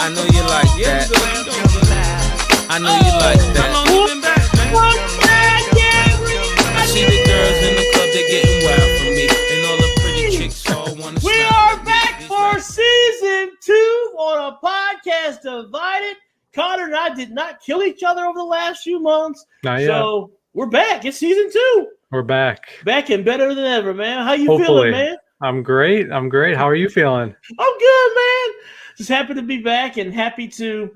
I know you like that. I know you like that. How long you been back, man? I see the girls in the club, they're getting wild for me. And all the pretty chicks all wanna We are back for season 2 on a podcast divided. Connor and I did not kill each other over the last few months. Not yet. So we're back. It's season 2. We're back. Back and better than ever, man. How you Hopefully. feeling, man? I'm great. How are you feeling? I'm good, man. Just happy to be back and happy to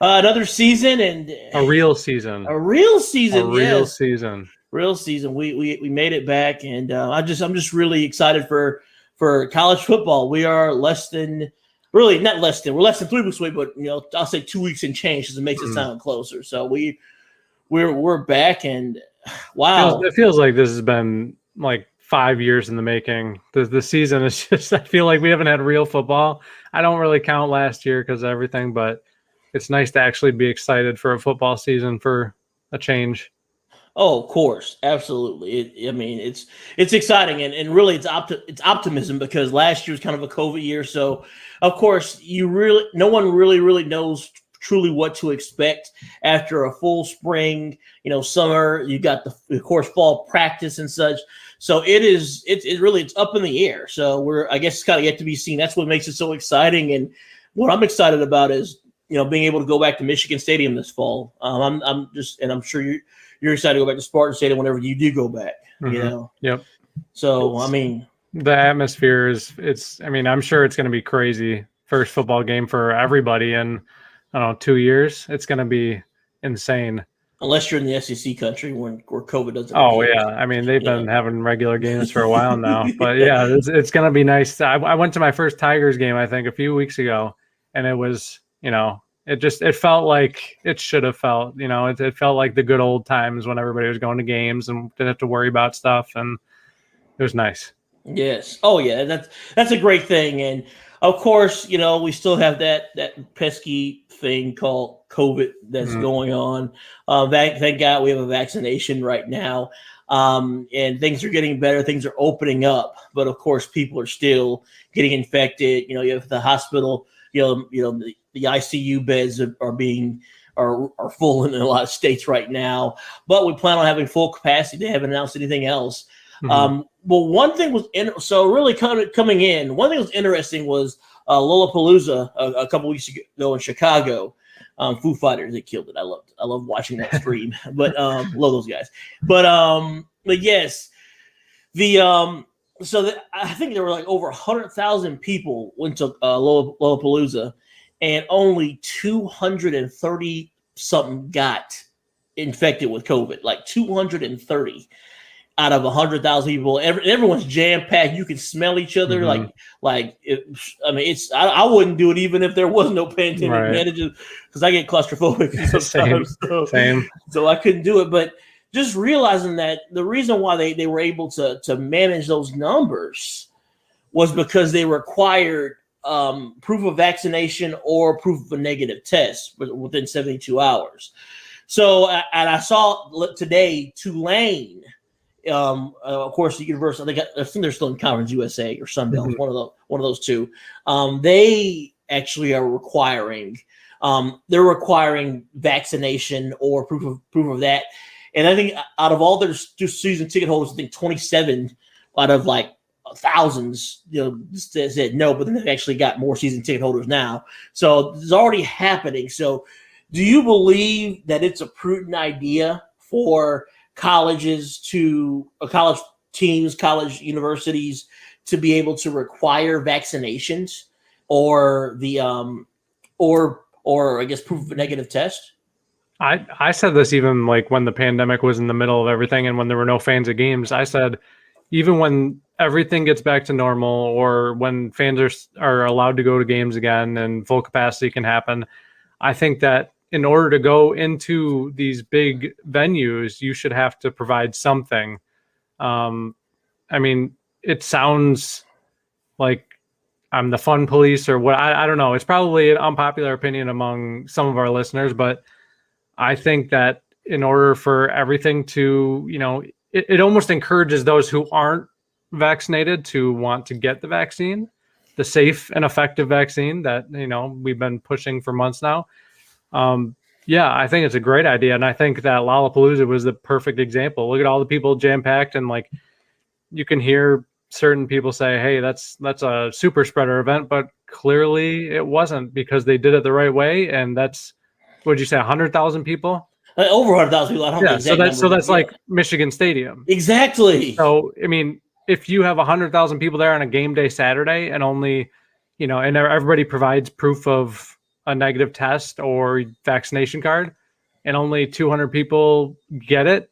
another season and a real season. Real season. We made it back, and I'm just really excited for college football. We are we're less than 3 weeks away, but I'll say 2 weeks and change because it makes it sound closer. So we're back, and wow, it feels like this has been like 5 years in the making. The season is just, I feel like we haven't had real football. I don't really count last year because of everything, but it's nice to actually be excited for a football season for a change. Oh, of course. Absolutely. It's exciting and really it's optimism because last year was kind of a COVID year. So of course no one really knows truly what to expect after a full spring, summer. You got of course fall practice and such. So it's up in the air. So I guess it's kind of yet to be seen. That's what makes it so exciting. And what I'm excited about is, being able to go back to Michigan Stadium this fall. I'm sure you're excited to go back to Spartan Stadium whenever you do go back. Yep. So the atmosphere I'm sure it's going to be crazy. First football game for everybody in 2 years. It's going to be insane. Unless you're in the SEC country where COVID doesn't. Oh yeah, they've been having regular games for a while now. But yeah, it's going to be nice. I went to my first Tigers game I think a few weeks ago, and it was it felt like it should have felt. It felt like the good old times when everybody was going to games and didn't have to worry about stuff, and it was nice. Yes. Oh yeah, that's a great thing, and of course we still have that pesky thing called COVID that's going on. Thank God we have a vaccination right now, and things are getting better. Things are opening up, but of course people are still getting infected. You have the hospital. The ICU beds are full in a lot of states right now. But we plan on having full capacity. They haven't announced anything else. Well, one thing was coming in. One thing that was interesting was Lollapalooza a couple weeks ago in Chicago. Foo Fighters, they killed it. I love watching that stream. But love those guys. But yes, I think there were like over 100,000 people went to Lollapalooza, and only 230 something got infected with COVID. Like 230 out of 100,000 people. Everyone's jam packed. You can smell each other. I wouldn't do it even if there was no pandemic managers because I get claustrophobic sometimes. Same. So I couldn't do it, but. Just realizing that the reason why they were able to manage those numbers was because they required proof of vaccination or proof of a negative test within 72 hours. So, and I saw today Tulane, of course, the university. I think they're still in Conference USA or Sun Belt, one of those two. They actually are requiring vaccination or proof of that. And I think out of all their season ticket holders, I think 27 out of like thousands, said no, but then they've actually got more season ticket holders now. So it's already happening. So do you believe that it's a prudent idea for college teams, college universities to be able to require vaccinations or or I guess proof of a negative test? I said this even like when the pandemic was in the middle of everything and when there were no fans at games. I said, even when everything gets back to normal or when fans are allowed to go to games again and full capacity can happen, I think that in order to go into these big venues, you should have to provide something. It sounds like I'm the fun police or what. I don't know. It's probably an unpopular opinion among some of our listeners, but I think that in order for everything to, it almost encourages those who aren't vaccinated to want to get the vaccine. the safe and effective vaccine that, we've been pushing for months now. Yeah, I think it's a great idea. And I think that Lollapalooza was the perfect example. Look at all the people jam-packed, and like you can hear certain people say, hey, that's a super spreader event, but clearly it wasn't, because they did it the right way. And that's, what'd you say, 100,000 people? Over 100,000 people. I don't know the exact number. So that's like Michigan Stadium. Exactly. So, I mean, if you have 100,000 people there on a game day Saturday, and only, and everybody provides proof of a negative test or vaccination card, and only 200 people get it,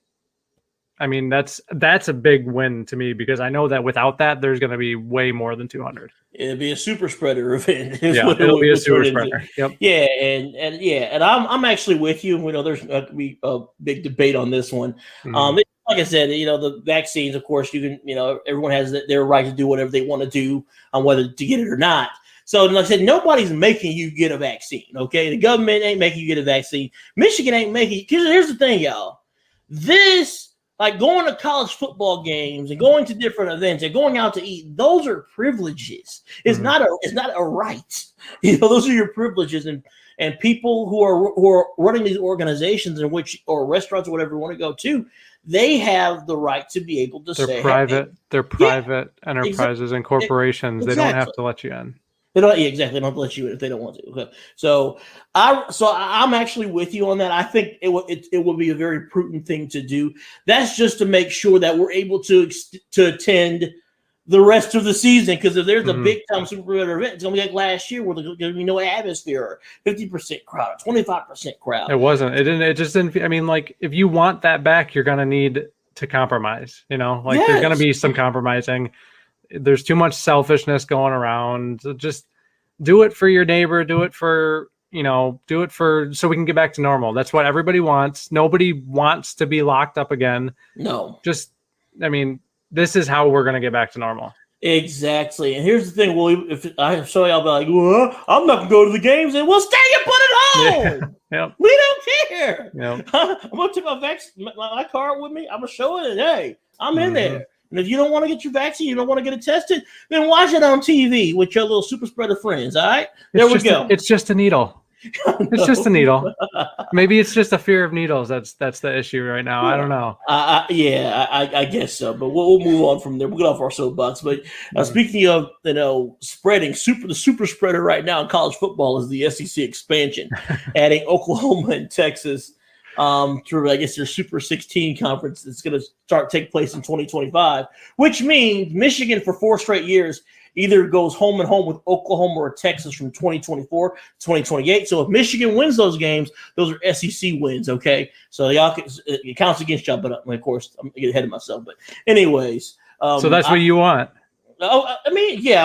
I mean, that's a big win to me, because I know that without that, there's going to be way more than 200. It'll be a super spreader event. It'll be a super spreader. Yep. Yeah, and I'm actually with you. We know there's going to be a big debate on this one. Like I said, the vaccines, of course, you can, everyone has their right to do whatever they want to do on whether to get it or not. So, like I said, nobody's making you get a vaccine. Okay, the government ain't making you get a vaccine. Michigan ain't making. Here's the thing, y'all. Like going to college football games and going to different events and going out to eat, those are privileges. It's not a right. Those are your privileges, and people who are running these organizations or restaurants or whatever you want to go to, they have the right to be able to say they're private enterprises and corporations. Exactly. They don't have to let you in. They don't exactly. They don't let you in if they don't want to. Okay. So I'm actually with you on that. I think it would be a very prudent thing to do. That's just to make sure that we're able to attend the rest of the season. Because if there's a big time Super Bowl event, it's gonna be like last year where there's gonna be no atmosphere, 50% crowd, 25% crowd. It wasn't. It didn't. It just didn't. I mean, like if you want that back, you're gonna need to compromise. There's gonna be some compromising. There's too much selfishness going around. Just do it for your neighbor. Do it for, so we can get back to normal. That's what everybody wants. Nobody wants to be locked up again. No. This is how we're going to get back to normal. Exactly. And here's the thing. Well, if I show you, I'll be like, well, I'm not going to go to the games. And we'll stay and put it home. Yeah. Yep. We don't care. Yep. I'm going to take my card with me. I'm going to show it. And hey, I'm in there. And if you don't want to get your vaccine, you don't want to get it tested, then watch it on TV with your little super spreader friends. All right, there we go. It's just a needle. It's just a needle. Maybe it's just a fear of needles. That's the issue right now. I don't know. I guess so. But we'll move on from there. We'll get off our soapbox. But speaking of spreading, the super spreader right now in college football is the SEC expansion, adding Oklahoma and Texas. Through, I guess, their Super 16 conference that's going to take place in 2025, which means Michigan for 4 straight years either goes home and home with Oklahoma or Texas from 2024 to 2028. So if Michigan wins those games, those are SEC wins, okay? So it counts against y'all, but of course, I'm going to get ahead of myself. But anyways. So that's what you want. I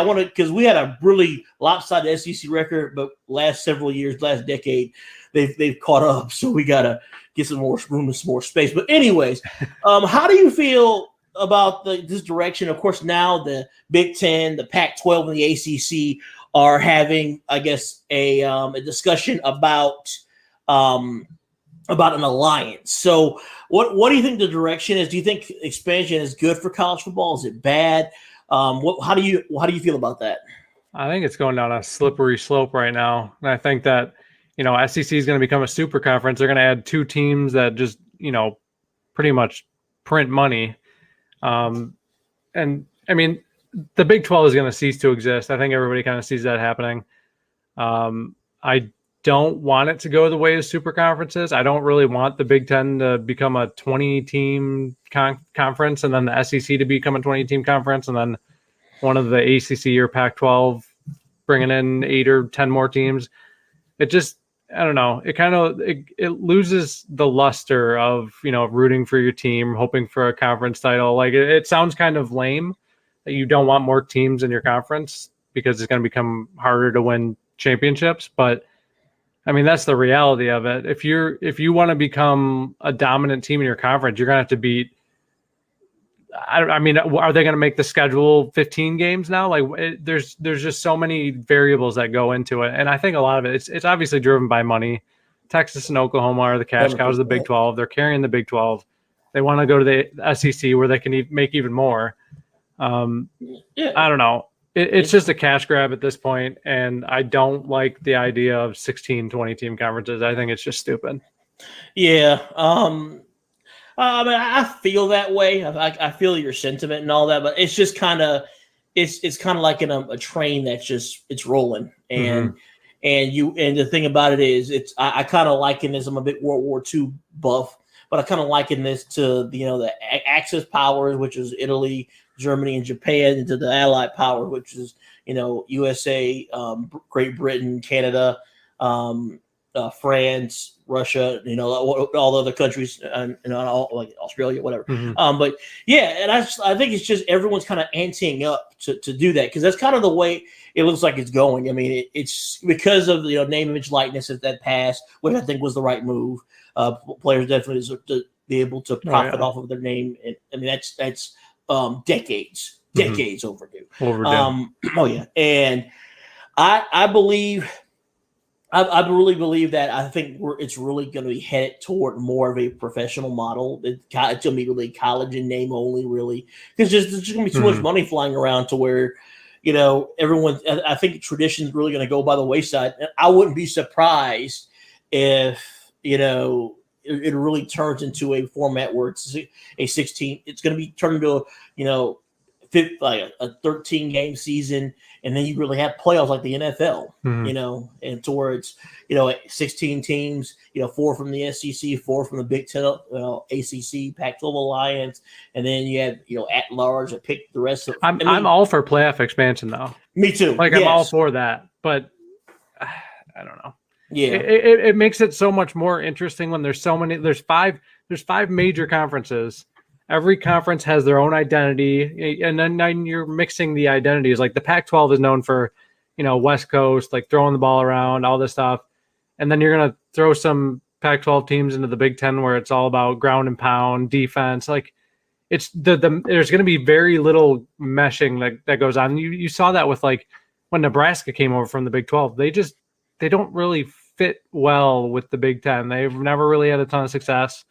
want to, because we had a really lopsided SEC record, but last decade, they've caught up. So we got to get some more room and some more space. But anyways, how do you feel about this direction? Of course, now the Big Ten, the Pac-12, and the ACC are having, I guess, a discussion about an alliance. So what do you think the direction is? Do you think expansion is good for college football? Is it bad? How do you feel about that? I think it's going down a slippery slope right now. And I think that, SEC is going to become a super conference. They're going to add 2 teams that just, pretty much print money. And I mean, the Big 12 is going to cease to exist. I think everybody kind of sees that happening. I don't want it to go the way of super conferences. I don't really want the Big 10 to become a 20-team conference and then the SEC to become a 20-team conference and then one of the ACC or Pac-12 bringing in 8 or 10 more teams. It just, I don't know. It loses the luster of, rooting for your team, hoping for a conference title. Like it sounds kind of lame that you don't want more teams in your conference because it's going to become harder to win championships. But I mean, that's the reality of it. If you want to become a dominant team in your conference, you're going to have to beat. I mean, are they going to make the schedule 15 games now? Like, there's just so many variables that go into it, and I think a lot of it it's obviously driven by money. Texas and Oklahoma are the cash cows of the Big 12. They're carrying the Big 12. They want to go to the SEC where they can make even more. I don't know. It's just a cash grab at this point, and I don't like the idea of 16, 20-team conferences. I think it's just stupid. Yeah. I mean, I feel that way. I feel your sentiment and all that, but it's just kind of it's kind of like in a train that's just it's rolling, and the thing about it is I kind of liken this. I'm a bit World War II buff, but I kind of liken this to the Axis powers, which is Italy, Germany, and Japan, into the Allied power, which is USA, Great Britain, Canada, France, Russia, all the other countries, and all like Australia, whatever. But yeah, and I think it's just everyone's kind of anteing up to do that, because that's kind of the way it looks like it's going. I mean, it's because of name, image, likeness that passed, which I think was the right move. Players definitely deserve to be able to profit off of their name. And, I mean, that's decades overdue. Oh yeah, and I believe. I really believe that. I think it's really going to be headed toward more of a professional model. It's going to be really college in name only, really, because there's just going to be too much money flying around to where, everyone. I think tradition is really going to go by the wayside. And I wouldn't be surprised if it really turns into a format where it's a 16. It's going to be turned into a 13-game season, and then you really have playoffs like the NFL, and towards 16 teams, 4 from the SEC, 4 from the Big Ten, ACC, Pac-12 Alliance, and then you have at large that pick the rest of. I'm all for playoff expansion though. Me too. Like I'm all for that, but I don't know. Yeah, it makes it so much more interesting when there's so many. There's five major conferences. Every conference has their own identity, and then you're mixing the identities. Like the Pac-12 is known for, West Coast, like throwing the ball around, all this stuff. And then you're going to throw some Pac-12 teams into the Big Ten where it's all about ground and pound, defense. Like it's there's going to be very little meshing that goes on. You saw that with like when Nebraska came over from the Big 12. They don't really fit well with the Big Ten. They've never really had a ton of success.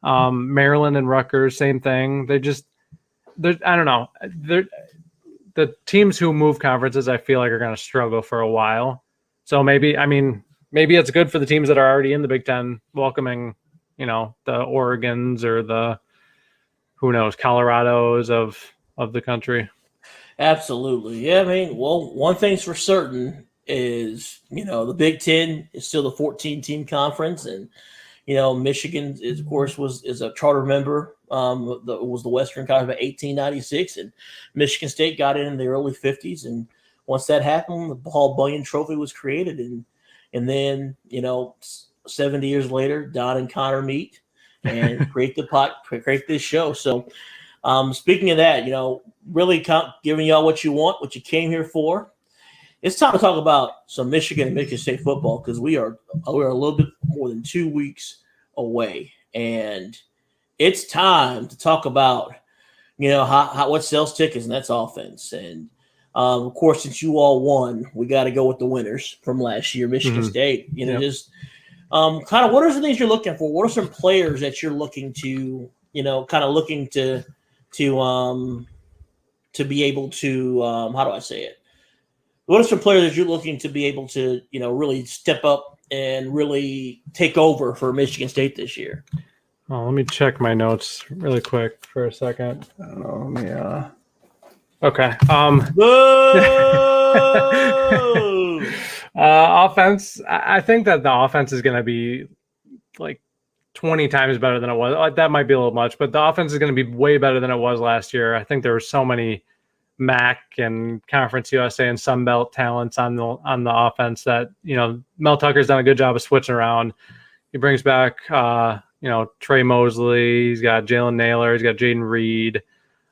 Maryland and Rutgers, same thing. I don't know. The teams who move conferences, I feel like, are going to struggle for a while. So maybe it's good for the teams that are already in the Big Ten, welcoming, the Oregons or the, who knows, Colorados of the country. Absolutely. Yeah, I mean, well, one thing's for certain is, the Big Ten is still the 14-team conference, and Michigan is, of course, is a charter member. Was the Western Conference of 1896, and Michigan State got in the early 50s. And once that happened, the Paul Bunyan Trophy was created, and then 70 years later, Don and Connor meet and create this show. So, speaking of that, really giving y'all what you want, what you came here for. It's time to talk about some Michigan and Michigan State football, because we are a little bit more than 2 weeks away, and it's time to talk about what sells tickets, and that's offense. And of course, since you all won, we got to go with the winners from last year, Michigan State. Just kind of what are some things you're looking for? What are some players that you're looking to be able to how do I say it? What are some players that you're looking to be able to, really step up and really take over for Michigan State this year? Oh, let me check my notes really quick for a second. I don't know. Let me. Okay. Offense. I think that the offense is going to be like 20 times better than it was. That might be a little much, but the offense is going to be way better than it was last year. I think there were so many MAC and Conference USA and Sun Belt talents on the offense that Mel Tucker's done a good job of switching around. He brings back Trey Mosley. He's got Jalen Naylor. He's got Jaden Reed.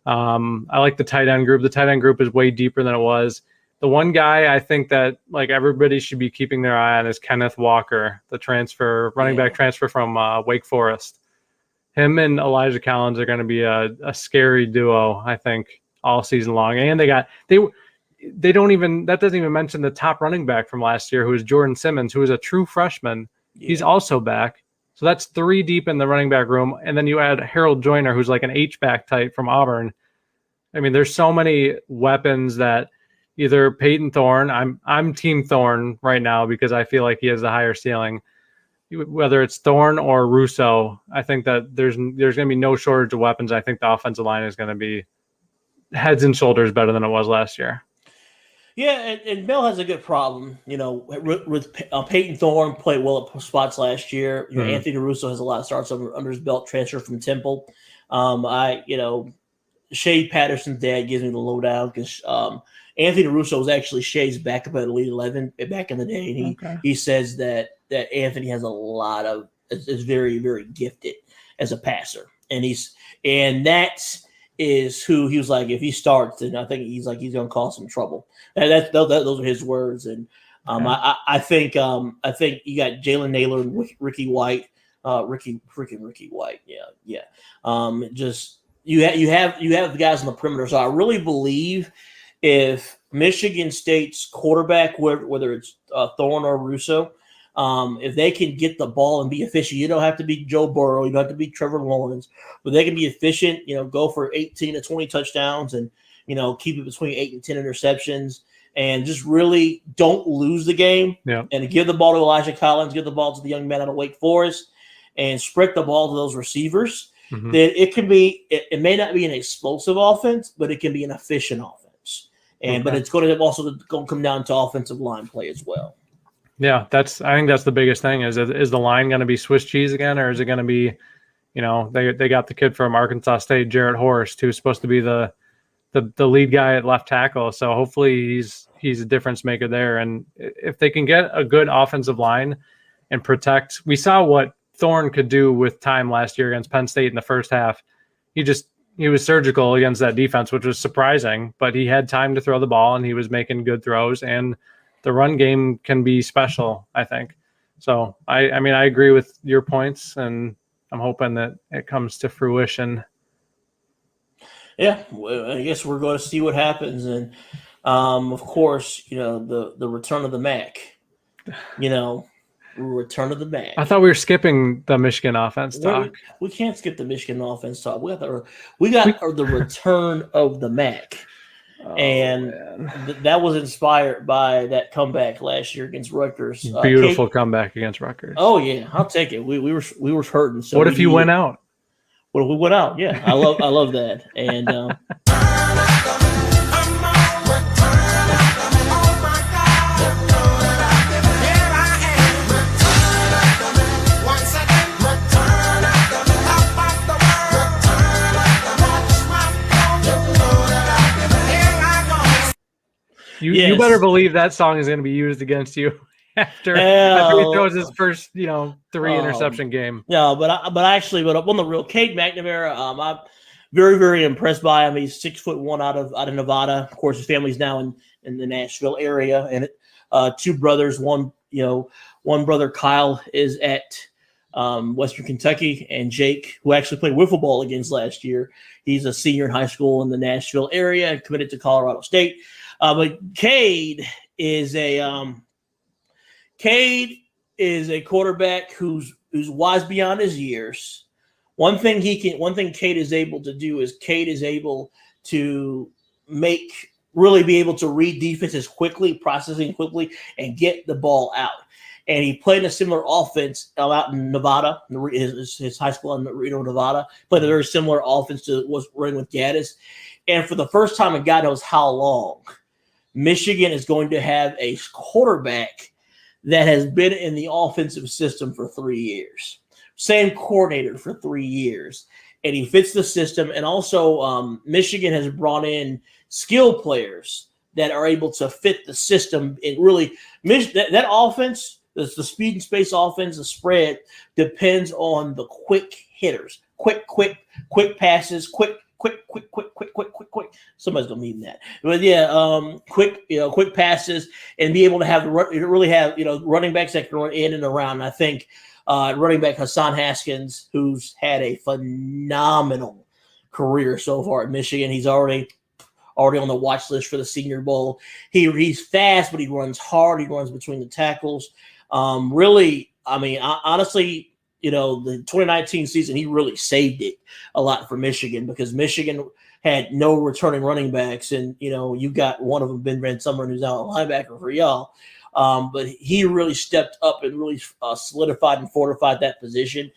I like the tight end group. The tight end group is way deeper than it was. The one guy I think that like everybody should be keeping their eye on is Kenneth Walker, the running back transfer from Wake Forest. Him and Elijah Collins are going to be a scary duo, I think, all season long. And that doesn't even mention the top running back from last year, who is Jordan Simmons, who is a true freshman. Yeah. He's also back. So that's 3 deep in the running back room. And then you add Harold Joyner, who's like an H-back type from Auburn. I mean, there's so many weapons that either Peyton Thorne. I'm Team Thorne right now because I feel like he has the higher ceiling. Whether it's Thorne or Russo, I think that there's going to be no shortage of weapons. I think the offensive line is going to be heads and shoulders better than it was last year. Yeah, and Bill has a good problem. With Peyton Thorne played well at spots last year. Anthony Russo has a lot of starts under his belt, transfer from Temple. Shea Patterson's dad gives me the lowdown because Anthony Russo was actually Shea's backup at Elite 11 back in the day. And he says that Anthony has a lot of is very, very gifted as a passer. And that is who he was like, if he starts, then I think he's going to cause some trouble. And those are his words. And I think you got Jalen Naylor and Ricky White, Ricky White. Yeah. Just you have the guys on the perimeter. So I really believe if Michigan State's quarterback, whether it's Thorne or Russo, if they can get the ball and be efficient, you don't have to be Joe Burrow, you don't have to be Trevor Lawrence, but they can be efficient, go for 18 to 20 touchdowns and, keep it between 8 and 10 interceptions and just really don't lose the game. Yeah. And give the ball to Elijah Collins, give the ball to the young man out of Wake Forest and spread the ball to those receivers. Then it can be, it may not be an explosive offense, but it can be an efficient offense. But it's going to also come down to offensive line play as well. Yeah, I think that's the biggest thing is the line going to be Swiss cheese again, or is it going to be, they got the kid from Arkansas State, Jarrett Horst, who's supposed to be the lead guy at left tackle. So hopefully he's a difference maker there. And if they can get a good offensive line and protect, we saw what Thorne could do with time last year against Penn State in the first half. He was surgical against that defense, which was surprising, but he had time to throw the ball and he was making good throws, and the run game can be special, I think. So I agree with your points, and I'm hoping that it comes to fruition. Yeah, well, I guess we're going to see what happens. And of course, the return of the MAC, return of the MAC. I thought we were skipping the Michigan offense talk. We can't skip the Michigan offense talk. We got the return of the MAC. That was inspired by that comeback last year against Rutgers. Beautiful comeback against Rutgers. Oh yeah, I'll take it. We were hurting. So what if you went out? What if we went out? Yeah, I love that. And You better believe that song is going to be used against you after he throws his first, 3 interception game. No, but on the real, Cade McNamara, I'm very, very impressed by him. He's 6'1" out of Nevada. Of course, his family's now in the Nashville area, and 2 brothers. One brother, Kyle, is at Western Kentucky, and Jake, who actually played wiffle ball against last year, he's a senior in high school in the Nashville area and committed to Colorado State. But Cade is a quarterback who's wise beyond his years. One thing Cade is able to do is Cade is able to really be able to read defenses quickly, processing quickly, and get the ball out. And he played a similar offense out in Nevada, his high school in Reno, Nevada. Played a very similar offense to was running with Gaddis. And for the first time in God knows how long, Michigan is going to have a quarterback that has been in the offensive system for 3 years. Same coordinator for 3 years. And he fits the system. And also Michigan has brought in skill players that are able to fit the system. It really that offense, the speed and space offense, the spread depends on the quick hitters, quick passes, quick. Somebody's gonna need that, but yeah, quick passes and be able to have running backs that can run in and around. And I think running back Hassan Haskins, who's had a phenomenal career so far at Michigan, he's already on the watch list for the Senior Bowl. He's fast, but he runs hard. He runs between the tackles. Honestly, the 2019 season, he really saved it a lot for Michigan because Michigan had no returning running backs, and you got one of them, Ben Van Summer, who's now a linebacker for y'all. But he really stepped up and really solidified and fortified that position.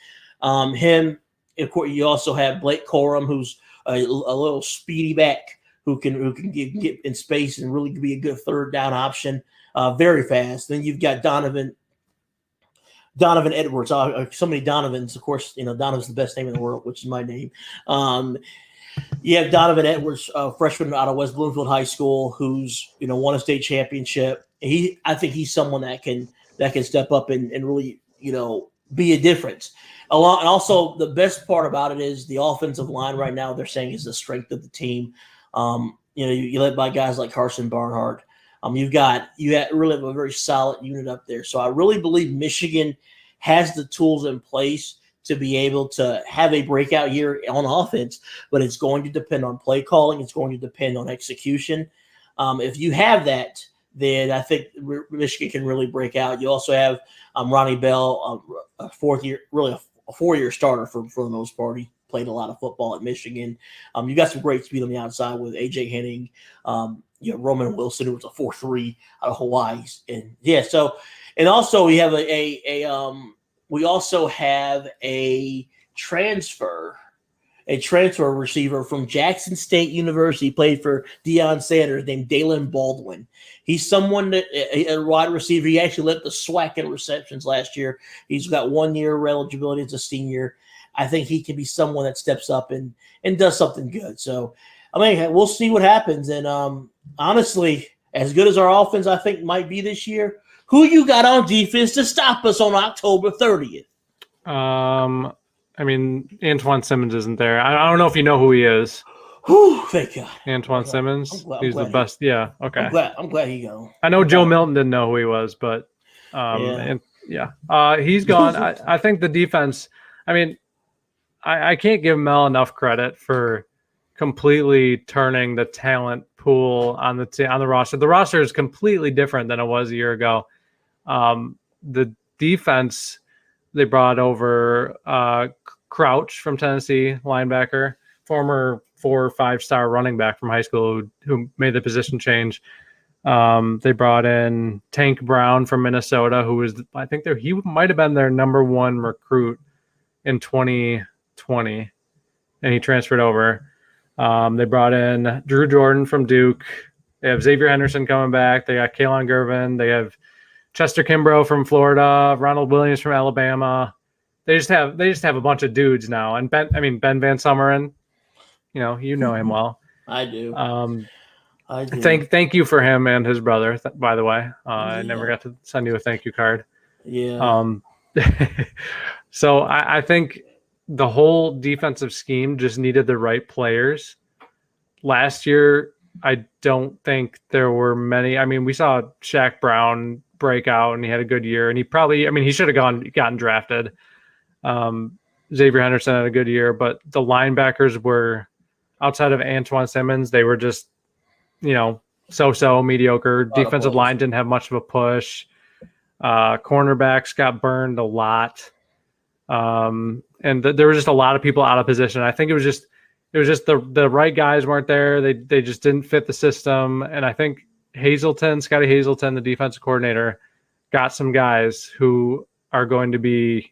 Him, of course, you also have Blake Corum, who's a little speedy back who can get in space and really be a good third down option, very fast. Then you've got Donovan Edwards. So many Donovans, of course. Donovan's the best name in the world, which is my name. You have Donovan Edwards, freshman out of West Bloomfield High School, who's won a state championship. I think he's someone that can step up and really be a difference. And also, the best part about it is the offensive line right now. They're saying is the strength of the team. You led by guys like Carson Barnhart. You really have a very solid unit up there. So I really believe Michigan has the tools in place to be able to have a breakout year on offense, but it's going to depend on play calling. It's going to depend on execution. If you have that, then I think Michigan can really break out. You also have Ronnie Bell, a four-year starter for the most part. He played a lot of football at Michigan. You got some great speed on the outside with A.J. Henning, Roman Wilson, who was a 4.3 out of Hawaii. And also we have we also have a transfer receiver from Jackson State University, played for Deion Sanders, named Dalen Baldwin. He's someone that a wide receiver. He actually led the SWAC in receptions last year. He's got 1 year eligibility as a senior. I think he can be someone that steps up and does something good. So, we'll see what happens. And honestly, as good as our offense I think might be this year, who you got on defense to stop us on October 30th? Antoine Simmons isn't there. I don't know if you know who he is. Whew, thank God. Antoine Simmons. He's the best. Yeah. Okay. I'm glad he gone. I know Joe Milton didn't know who he was, but he's gone. I think the defense. I can't give Mel enough credit for completely turning the talent pool on the roster. The roster is completely different than it was a year ago. The defense, they brought over Crouch from Tennessee, linebacker, former 4 or 5-star running back from high school who made the position change. They brought in Tank Brown from Minnesota, who was, I think he might have been their number 1 recruit in 2020, and he transferred over. They brought in Drew Jordan from Duke. They have Xavier Henderson coming back. They got Kalen Gervin. They have Chester Kimbrough from Florida, Ronald Williams from Alabama. They just have a bunch of dudes now. And Ben Van Sumeren, you know him well. I do. I do. Thank you for him and his brother, by the way. I never got to send you a thank you card. Yeah. So I think the whole defensive scheme just needed the right players. Last year, I don't think there were many. We saw Shaq Brown break out and he had a good year, and he probably, he should have gotten drafted. Xavier Henderson had a good year, but the linebackers were, outside of Antoine Simmons, they were just, so mediocre. Defensive line didn't have much of a push. Cornerbacks got burned a lot. And there were just a lot of people out of position. I think it was just the right guys weren't there. They just didn't fit the system. And I think Scotty Hazelton, the defensive coordinator, got some guys who are going to be,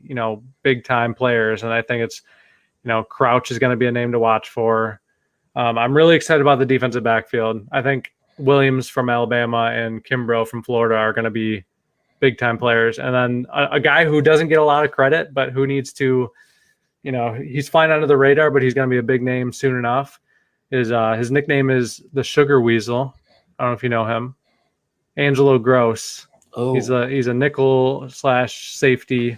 big time players. And I think it's, Crouch is going to be a name to watch for. I'm really excited about the defensive backfield. I think Williams from Alabama and Kimbrough from Florida are going to be big time players. And then a guy who doesn't get a lot of credit, but who needs to, he's flying under the radar, but he's going to be a big name soon enough, is his nickname is the Sugar Weasel. I don't know if you know him. Angelo Gross. Oh. He's a nickel / safety.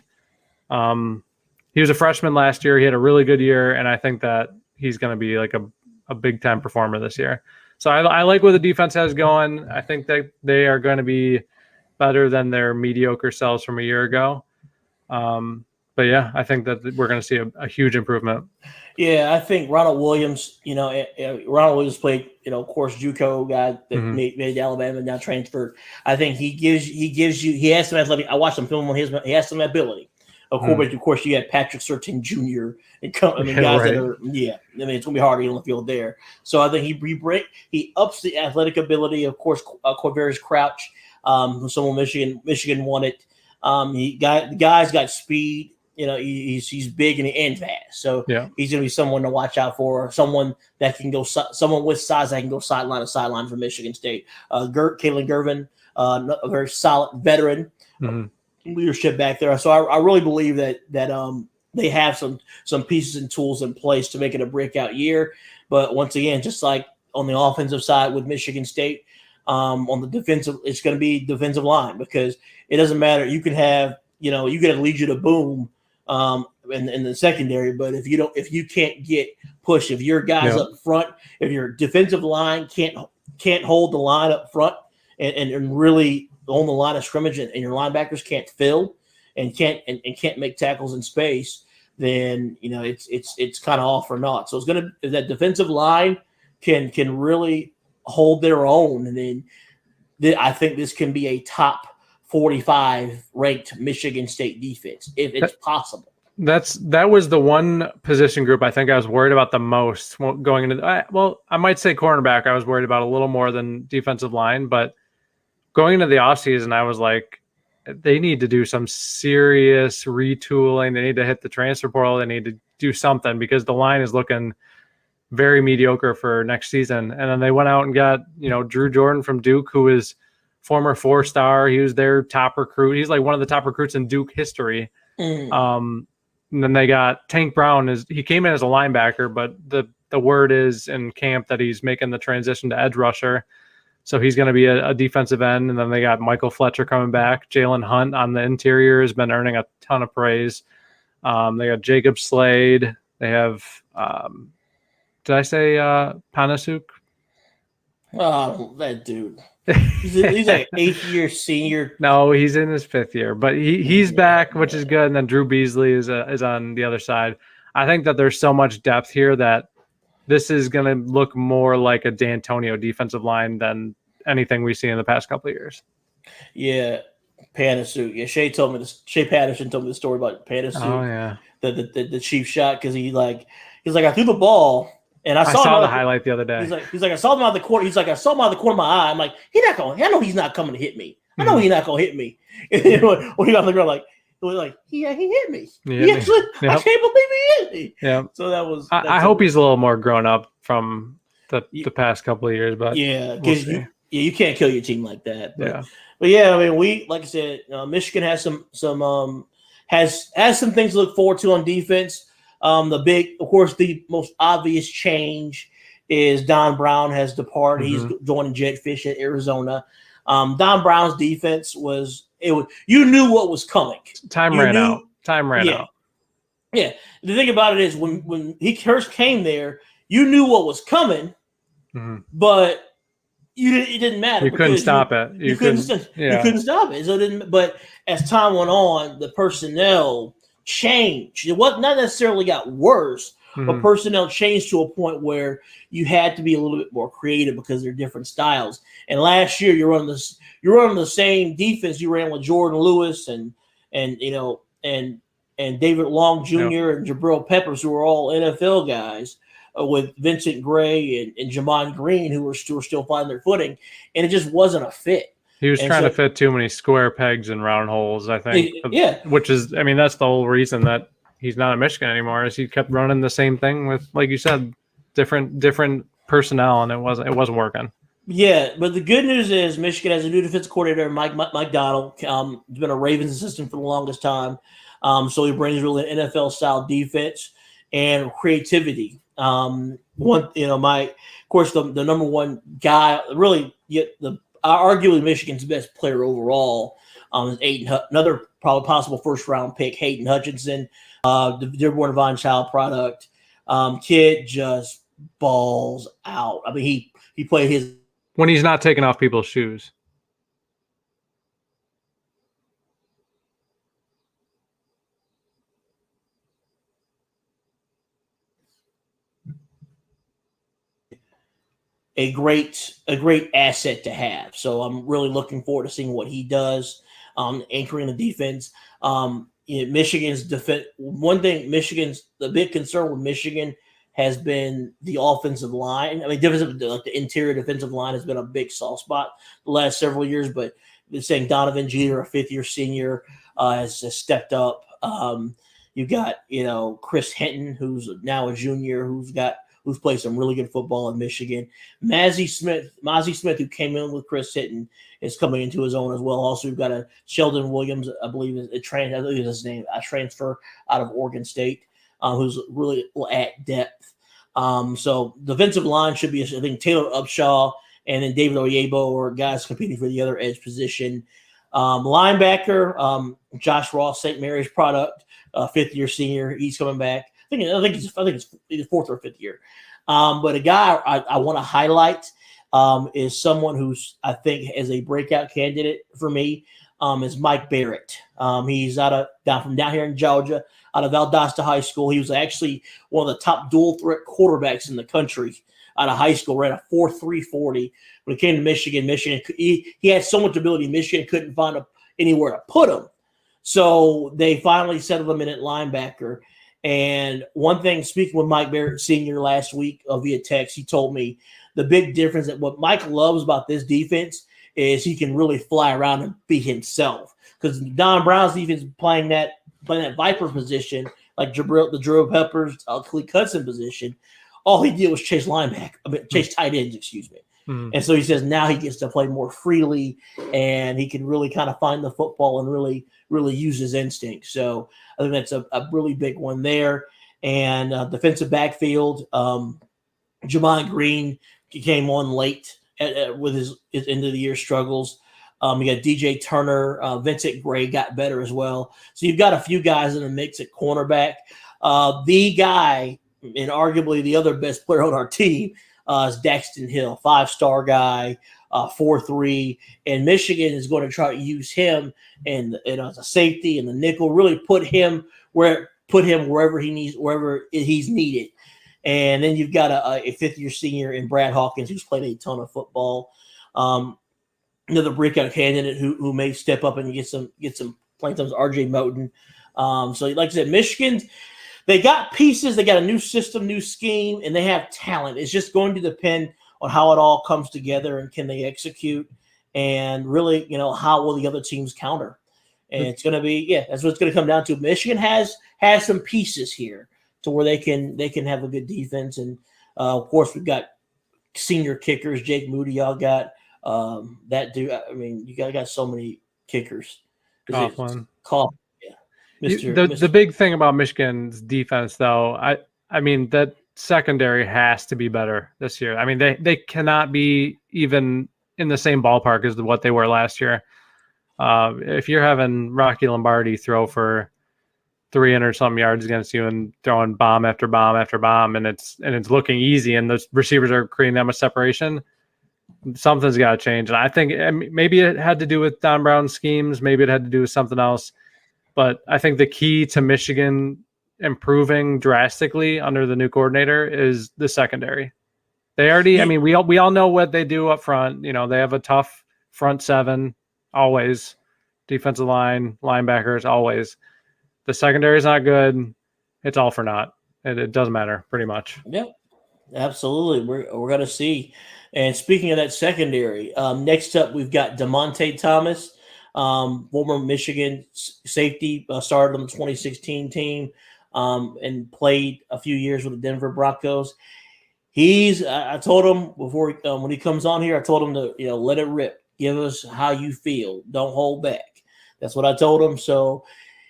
He was a freshman last year. He had a really good year, and I think that he's going to be like a big time performer this year. So I like what the defense has going. I think that they are going to be better than their mediocre selves from a year ago. But yeah, I think that we're going to see a huge improvement. Yeah, I think Ronald Williams, Ronald Williams played, of course, JUCO guy that made Alabama and now transferred. I think he has some athletic. I watched some film on his. He has some ability. Of course, you had Patrick Surtain Jr. and guys that are it's going to be hard to get on the field there. So I think he ups the athletic ability. Of course, Quavaris Crouch, who someone Michigan wanted. The guy's got speed. He's big and fast. So he's going to be someone to watch out for. Someone that can go. Someone with size that can go sideline to sideline for Michigan State. Caitlin Gervin, a very solid veteran. Leadership back there. So I really believe that they have some pieces and tools in place to make it a breakout year. But once again, just like on the offensive side with Michigan State, on the defensive, it's going to be defensive line, because it doesn't matter. You can have Legion of Boom in the secondary, but if you can't get pushed, if your guys up front, if your defensive line can't hold the line up front and really on the line of scrimmage, and your linebackers can't fill and can't make tackles in space, then it's kind of all for naught. So if that defensive line can really hold their own, and then I think this can be a top 45 ranked Michigan State defense if it's possible. That was the one position group I think I was worried about the most going into. I might say cornerback. I was worried about a little more than defensive line, but going into the offseason, I was like, they need to do some serious retooling. They need to hit the transfer portal. They need to do something, because the line is looking very mediocre for next season. And then they went out and got, Drew Jordan from Duke, who is former 4-star. He was their top recruit. He's like one of the top recruits in Duke history. And then they got Tank Brown. He came in as a linebacker, but the word is in camp that he's making the transition to edge rusher. So he's going to be a defensive end. And then they got Michael Fletcher coming back. Jalen Hunt on the interior has been earning a ton of praise. They got Jacob Slade. They have, did I say Panasuk? Oh, that dude. He's like 8th year senior. No, he's in his 5th year, but he's back, which is good. And then Drew Beasley is on the other side. I think that there's so much depth here that this is going to look more like a D'Antonio defensive line than anything we've seen in the past couple of years. Yeah, Panasuk. Yeah, Shea Patterson told me the story about Panasuk. Oh yeah, the cheap shot, because he's like I threw the ball and I saw the highlight the other day. He's like I saw him out of the corner. He's like I saw him out of the corner of my eye. I'm like, I know he's not coming to hit me. I know he's not going to hit me. And when he got on the ground, he hit me. I can't believe he hit me. Yeah. So that was. I hope he's a little more grown up from the past couple of years, but because you can't kill your team like that. But yeah, I mean, like I said, Michigan has some has some things to look forward to on defense. Of course, the most obvious change is Don Brown has departed. He's joining Jetfish at Arizona. Don Brown's defense you knew what was coming. Time ran out. Yeah. The thing about it is when he first came there, you knew what was coming, but it didn't matter. You couldn't stop it. You couldn't stop it. So it didn't. But as time went on, the personnel changed. It was not necessarily got worse, but personnel changed to a point where you had to be a little bit more creative because they're different styles. And last year, you're running the same defense you ran with Jordan Lewis and David Long Jr. and Jabril Peppers, who were all NFL guys, with Vincent Gray and Jamon Green, who were still finding their footing, and it just wasn't a fit. He was trying to fit too many square pegs in round holes, I think. Which is, I mean, that's the whole reason that he's not at Michigan anymore, is he kept running the same thing with, like you said, different personnel, and it wasn't working. Yeah, but the good news is Michigan has a new defensive coordinator, Mike Donald. He's been a Ravens assistant for the longest time. So he brings really NFL-style defense and creativity. Of course, the number one guy, really, arguably Michigan's best player overall, is another probably possible first-round pick, Hayden Hutchinson, the Dearborn Divine Child product. Kid just balls out. I mean, he played his when he's not taking off people's shoes. A great asset to have. So I'm really looking forward to seeing what he does, anchoring the defense. Michigan's defense. One thing, the big concern with Michigan has been the offensive line. I mean, the interior defensive line has been a big soft spot the last several years. But they're saying Donovan Jeter, a fifth-year senior, has stepped up. You got Chris Hinton, who's now a junior, who's played some really good football in Michigan. Mozzie Smith, who came in with Chris Hinton, is coming into his own as well. Also, we've got a Sheldon Williams, I believe is his name, a transfer out of Oregon State, who's really at depth. So defensive line should be, I think, Taylor Upshaw and then David Oyebo are guys competing for the other edge position. Linebacker, Josh Ross, St. Mary's product, fifth-year senior. He's coming back. I think it's either fourth or fifth year. But a guy I want to highlight is someone who's, I think, is a breakout candidate for me, is Mike Barrett. He's down here in Georgia, out of Valdosta High School. He was actually one of the top dual threat quarterbacks in the country out of high school, ran a 4.3 40. When he came to Michigan, he had so much ability, Michigan couldn't find anywhere to put him. So they finally settled him in at linebacker. And one thing, speaking with Mike Barrett Sr. last week via text, he told me the big difference that what Mike loves about this defense is he can really fly around and be himself. Because Don Brown's defense playing that Viper position, like Jabril Peppers, Khalid Hudson position, all he did was chase tight ends, excuse me. Mm-hmm. And so he says now he gets to play more freely and he can really kind of find the football and really, really use his instincts. So I think that's a really big one there. And defensive backfield, Jamon Green came on late with his end of the year struggles. You got DJ Turner, Vincent Gray got better as well. So you've got a few guys in the mix at cornerback. The guy, and arguably the other best player on our team, is Daxton Hill, 5-star guy, 4.3, and Michigan is going to try to use him and as a safety and the nickel, really put him wherever he's needed. And then you've got a fifth-year senior in Brad Hawkins, who's played a ton of football. Another breakout candidate who may step up and get some playing times, RJ Moten. So like I said, Michigan, they got pieces, they got a new system, new scheme, and they have talent. It's just going to depend on how it all comes together and can they execute, and really, how will the other teams counter? And it's going to be, that's what it's going to come down to. Michigan has some pieces here to where they can have a good defense, and of course we've got senior kickers, Jake Moody. Y'all got that dude. I mean, you got so many kickers. Coughlin. The big thing about Michigan's defense, though, I mean, that secondary has to be better this year. I mean, they cannot be even in the same ballpark as what they were last year. If you're having Rocky Lombardi throw for 300-something yards against you and throwing bomb after bomb after bomb, and it's looking easy, and the receivers are creating that much separation, something's got to change. And I think maybe it had to do with Don Brown's schemes, maybe it had to do with something else. But I think the key to Michigan improving drastically under the new coordinator is the secondary. They already, I mean, we all know what they do up front. They have a tough front seven, always. Defensive line, linebackers, always. The secondary is not good. It's all for naught. It doesn't matter, pretty much. Yep, absolutely. We're going to see. And speaking of that secondary, next up we've got Dymonte Thomas. Former Michigan safety, started on the 2016 team and played a few years with the Denver Broncos. I told him before when he comes on here, I told him to let it rip. Give us how you feel. Don't hold back. That's what I told him. So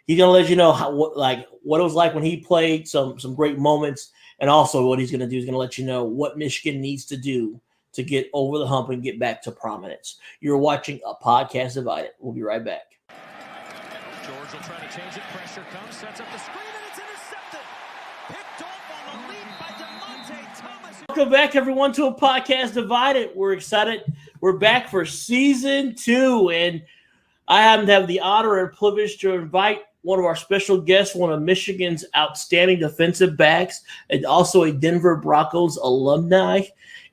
he's gonna let you know what it was like when he played, some great moments, and also what he's gonna do is gonna let you know what Michigan needs to do to get over the hump and get back to prominence. You're watching a podcast divided. We'll be right back. George will try to change it. Pressure comes, sets up the screen, and it's intercepted. Picked off on the lead by Dymonte Thomas. Welcome back, everyone, to a podcast divided. We're excited. We're back for season 2, and I happen to have the honor and privilege to invite one of our special guests, one of Michigan's outstanding defensive backs, and also a Denver Broncos alumni,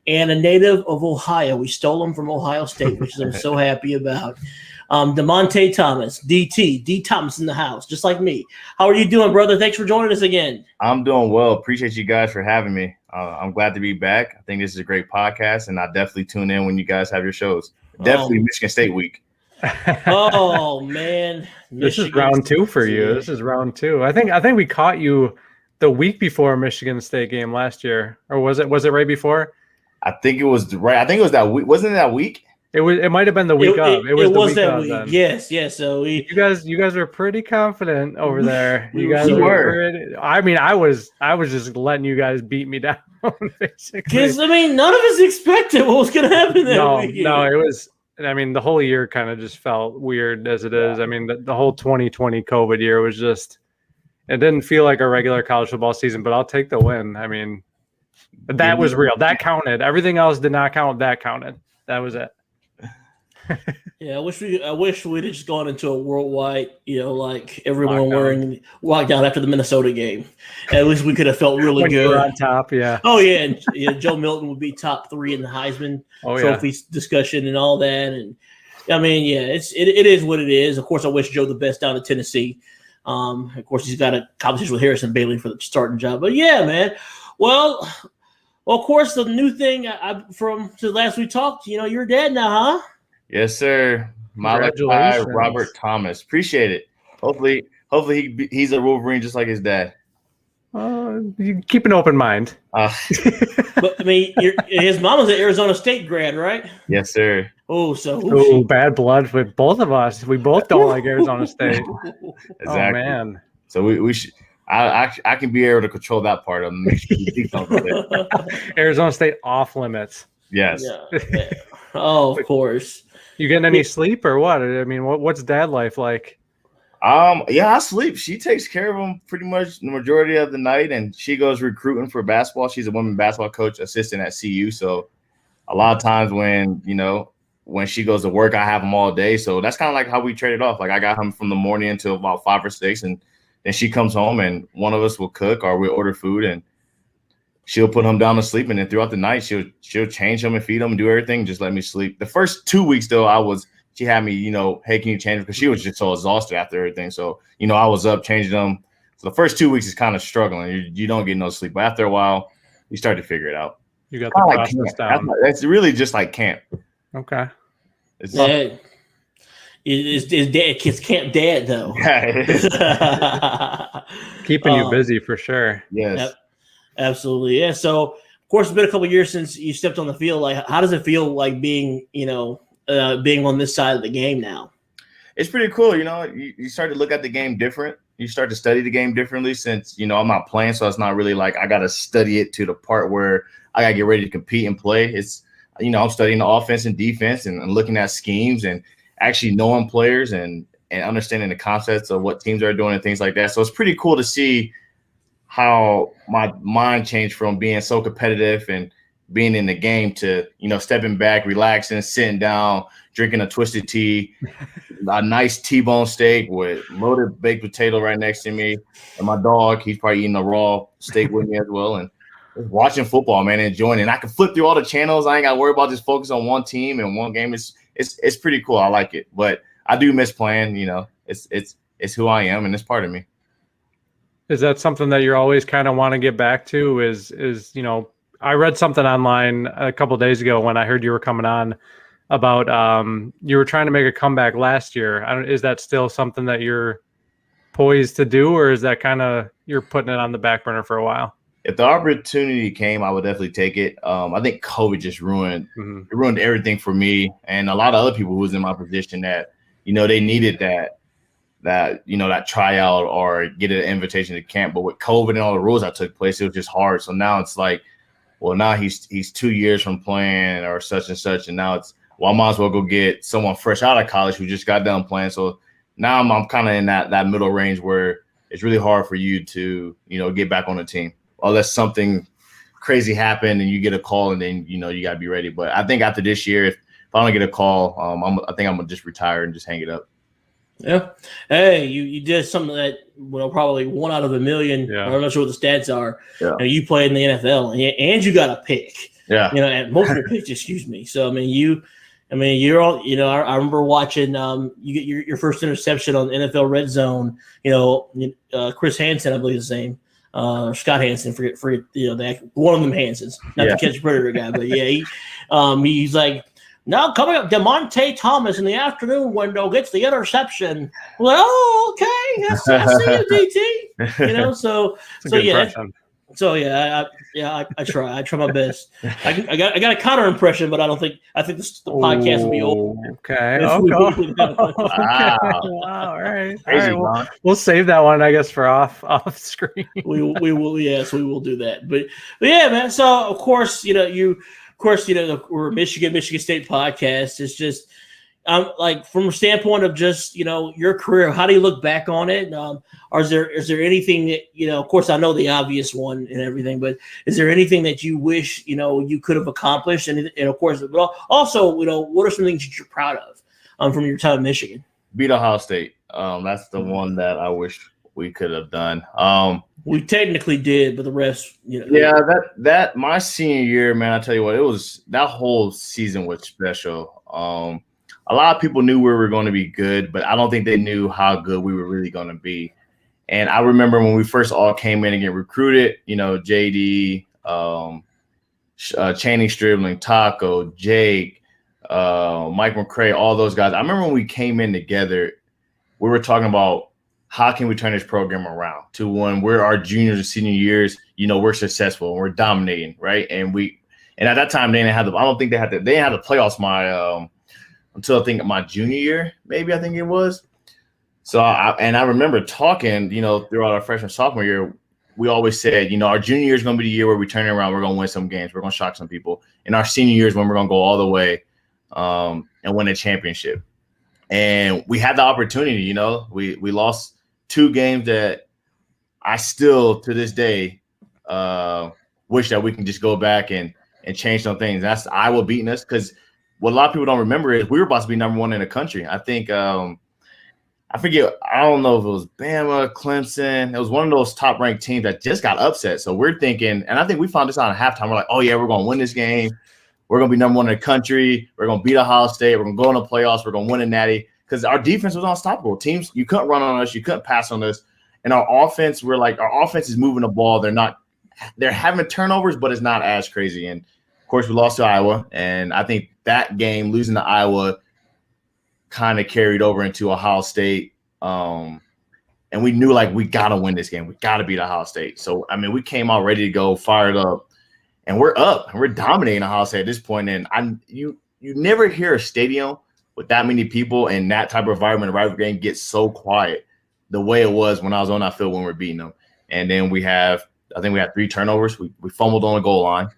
and a native of Ohio. We stole him from Ohio State, which I'm so happy about. Dymonte Thomas, D Thomas in the house, just like me. How are you doing, brother? Thanks for joining us again. I'm doing well. Appreciate you guys for having me. I'm glad to be back. I think this is a great podcast, and I definitely tune in when you guys have your shows. Definitely Michigan State week. Oh man, this is round 2 for you. This is round 2. I think we caught you the week before Michigan State game last year, or was it right before? I think it was right. I think it was that week. Wasn't it that week? It might have been the week of. It was that week. Then. Yes. So you guys were pretty confident over there. You guys were. I mean, I was just letting you guys beat me down, basically. Because none of us expected what was going to happen that weekend. No, it was. I mean, the whole year kind of just felt weird as it is. I mean, the whole 2020 COVID year was just. It didn't feel like a regular college football season, but I'll take the win. I mean, that was real. That counted. Everything else did not count. That counted. That was it. Yeah, I wish we'd have just gone into a worldwide, like everyone wearing lockdown after the Minnesota game. At least we could have felt really good. We're on top, yeah. Oh yeah, and Joe Milton would be top 3 in the Heisman Trophy discussion and all that. And I mean, yeah, it is what it is. Of course, I wish Joe the best down in Tennessee. Of course, he's got a competition with Harrison Bailey for the starting job. But yeah, man. Well, of course, the new thing from the last we talked, you're dad now, huh? Yes, sir. Congratulations, Robert Thomas. Appreciate it. Hopefully he's a Wolverine just like his dad. You keep an open mind. But I mean, his mom was an Arizona State grad, right? Yes, sir. Oh, bad blood with both of us. We both don't like Arizona State. Exactly. Oh man. So we should. I can be able to control that part of them. Arizona State off limits. Yes. Yeah. Oh, of course. You getting any sleep or what? I mean, what's dad life like? Yeah, I sleep. She takes care of him pretty much the majority of the night, and she goes recruiting for basketball. She's a women's basketball coach assistant at CU. So a lot of times when she goes to work, I have him all day. So that's kind of like how we trade it off. Like I got him from the morning until about 5 or 6, and then she comes home and one of us will cook or we'll order food and she'll put him down to sleep. And then throughout the night, she'll change him and feed him and do everything. Just let me sleep. The first 2 weeks though, she had me, hey, can you change him? Because she was just so exhausted after everything. So, I was up changing them. So the first 2 weeks is kind of struggling. You don't get no sleep. But after a while, you start to figure it out. You got the process down. It's really just like camp. Okay. It's Camp Dad, though. Keeping you busy for sure. Yes. Absolutely. Yeah. So, of course, it's been a couple of years since you stepped on the field. Like, how does it feel like being on this side of the game now? It's pretty cool. You start to look at the game different. You start to study the game differently since, I'm not playing. So it's not really like I got to study it to the part where I got to get ready to compete and play. It's, I'm studying the offense and defense and looking at schemes and actually knowing players and understanding the concepts of what teams are doing and things like that. So it's pretty cool to see how my mind changed from being so competitive and being in the game to, stepping back, relaxing, sitting down, drinking a twisted tea, a nice T-bone steak with loaded baked potato right next to me. And my dog, he's probably eating a raw steak with me as well. And just watching football, man, enjoying it. And I can flip through all the channels. I ain't got to worry about just focus on one team and one game. It's pretty cool. I like it. But I do miss playing, it's who I am and it's part of me. Is that something that you're always kind of want to get back to? Is I read something online a couple of days ago when I heard you were coming on about you were trying to make a comeback last year. Is that still something that you're poised to do, or is that kind of you're putting it on the back burner for a while? If the opportunity came, I would definitely take it. I think COVID just ruined everything for me and a lot of other people who was in my position that, they needed that tryout or get an invitation to camp. But with COVID and all the rules that took place, it was just hard. So now it's like, well, now he's 2 years from playing or such and such. And now it's, well, I might as well go get someone fresh out of college who just got done playing. So now I'm kind of in that middle range where it's really hard for you to, get back on the team unless something crazy happened and you get a call and then, you got to be ready. But I think after this year, if I don't get a call, I think I'm going to just retire and just hang it up. Yeah. Hey, you did something that probably 1 out of a million. Yeah. I'm not sure what the stats are. Yeah. You played in the NFL and you got a pick. Yeah. And multiple picks. Excuse me. So I mean, I mean, you're all, I remember watching you get your first interception on NFL Red Zone. Chris Hansen, I believe his name, Scott Hansen, forget one of them Hansons, not the catch predator guy, but yeah, he's like, now coming up, Dymonte Thomas in the afternoon window gets the interception. Well, oh, okay, I see you, DT. I try my best. I got a counter impression, but I think the podcast will be over. Okay. Wow. All right. We'll save that one, I guess, for off screen. we will. Yes, we will do that. But yeah, man. So of course, we're Michigan State podcast. It's just like from a standpoint of just your career, how do you look back on it? Is there anything that of course I know the obvious one and everything, but is there anything that you wish you could have accomplished? And of course, but also what are some things that you're proud of from your time in Michigan? Beat Ohio State. That's the one that I wish we could have done. We technically did, but the rest, Yeah, that my senior year, man, I tell you what, it was that whole season was special. A lot of people knew we were going to be good, but I don't think they knew how good we were really going to be. And I remember when we first all came in and get recruited, JD, Channing Stribling, Taco, Jake, Mike McCray, all those guys. I remember when we came in together, we were talking about how can we turn this program around to when we're our juniors and senior years, we're successful and we're dominating, right? And at that time they didn't have they didn't have the playoffs until I think my junior year, maybe I think it was. So I remember talking, throughout our freshman sophomore year, we always said, our junior year is going to be the year where we turn it around, we're going to win some games, we're going to shock some people. And our senior year is when we're going to go all the way and win a championship. And we had the opportunity, we lost 2 games that I still to this day wish that we can just go back and change some things. That's Iowa beating us, because what a lot of people don't remember is we were about to be number 1 in the country. I think I forget. I don't know if it was Bama, Clemson. It was one of those top-ranked teams that just got upset. So we're thinking, and I think we found this out at halftime. We're like, oh yeah, we're going to win this game. We're going to be number 1 in the country. We're going to beat Ohio State. We're going to go in the playoffs. We're going to win a natty. Because our defense was unstoppable. Teams, you couldn't run on us, you couldn't pass on us. And our offense, our offense is moving the ball. They're having turnovers, but it's not as crazy. And of course, we lost to Iowa. And I think that game, losing to Iowa, kind of carried over into Ohio State. And we knew we gotta win this game. We gotta beat Ohio State. So I mean, we came out ready to go, fired up, and we're up and we're dominating Ohio State at this point. And you never hear a stadium with that many people and that type of environment, a rivalry game gets so quiet the way it was when I was on that field when we were beating them. And then I think we had 3 turnovers. We fumbled on the goal line,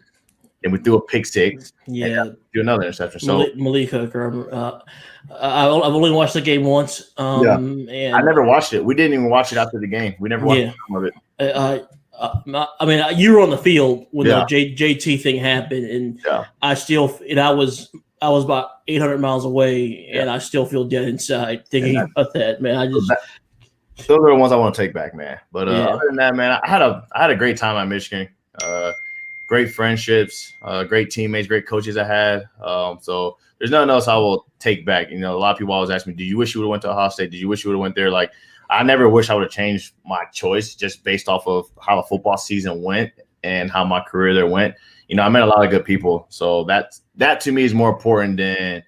and we threw a pick 6. Yeah, do another interception. So Malik Hooker. I've only watched the game once. And I never watched it. We didn't even watch it after the game. We never watched some of it. I mean, you were on the field when the JT thing happened, and I still, I was about 800 miles away, and I still feel dead inside thinking about that, man. Those are the ones I want to take back, man. But other than that, man, I had a great time at Michigan. Great friendships, great teammates, great coaches I had. So there's nothing else I will take back. A lot of people always ask me, "Did you wish you would have went to Ohio State? Did you wish you would have went there?" I never wish I would have changed my choice just based off of how the football season went and how my career there went. I met a lot of good people. So that to me is more important than,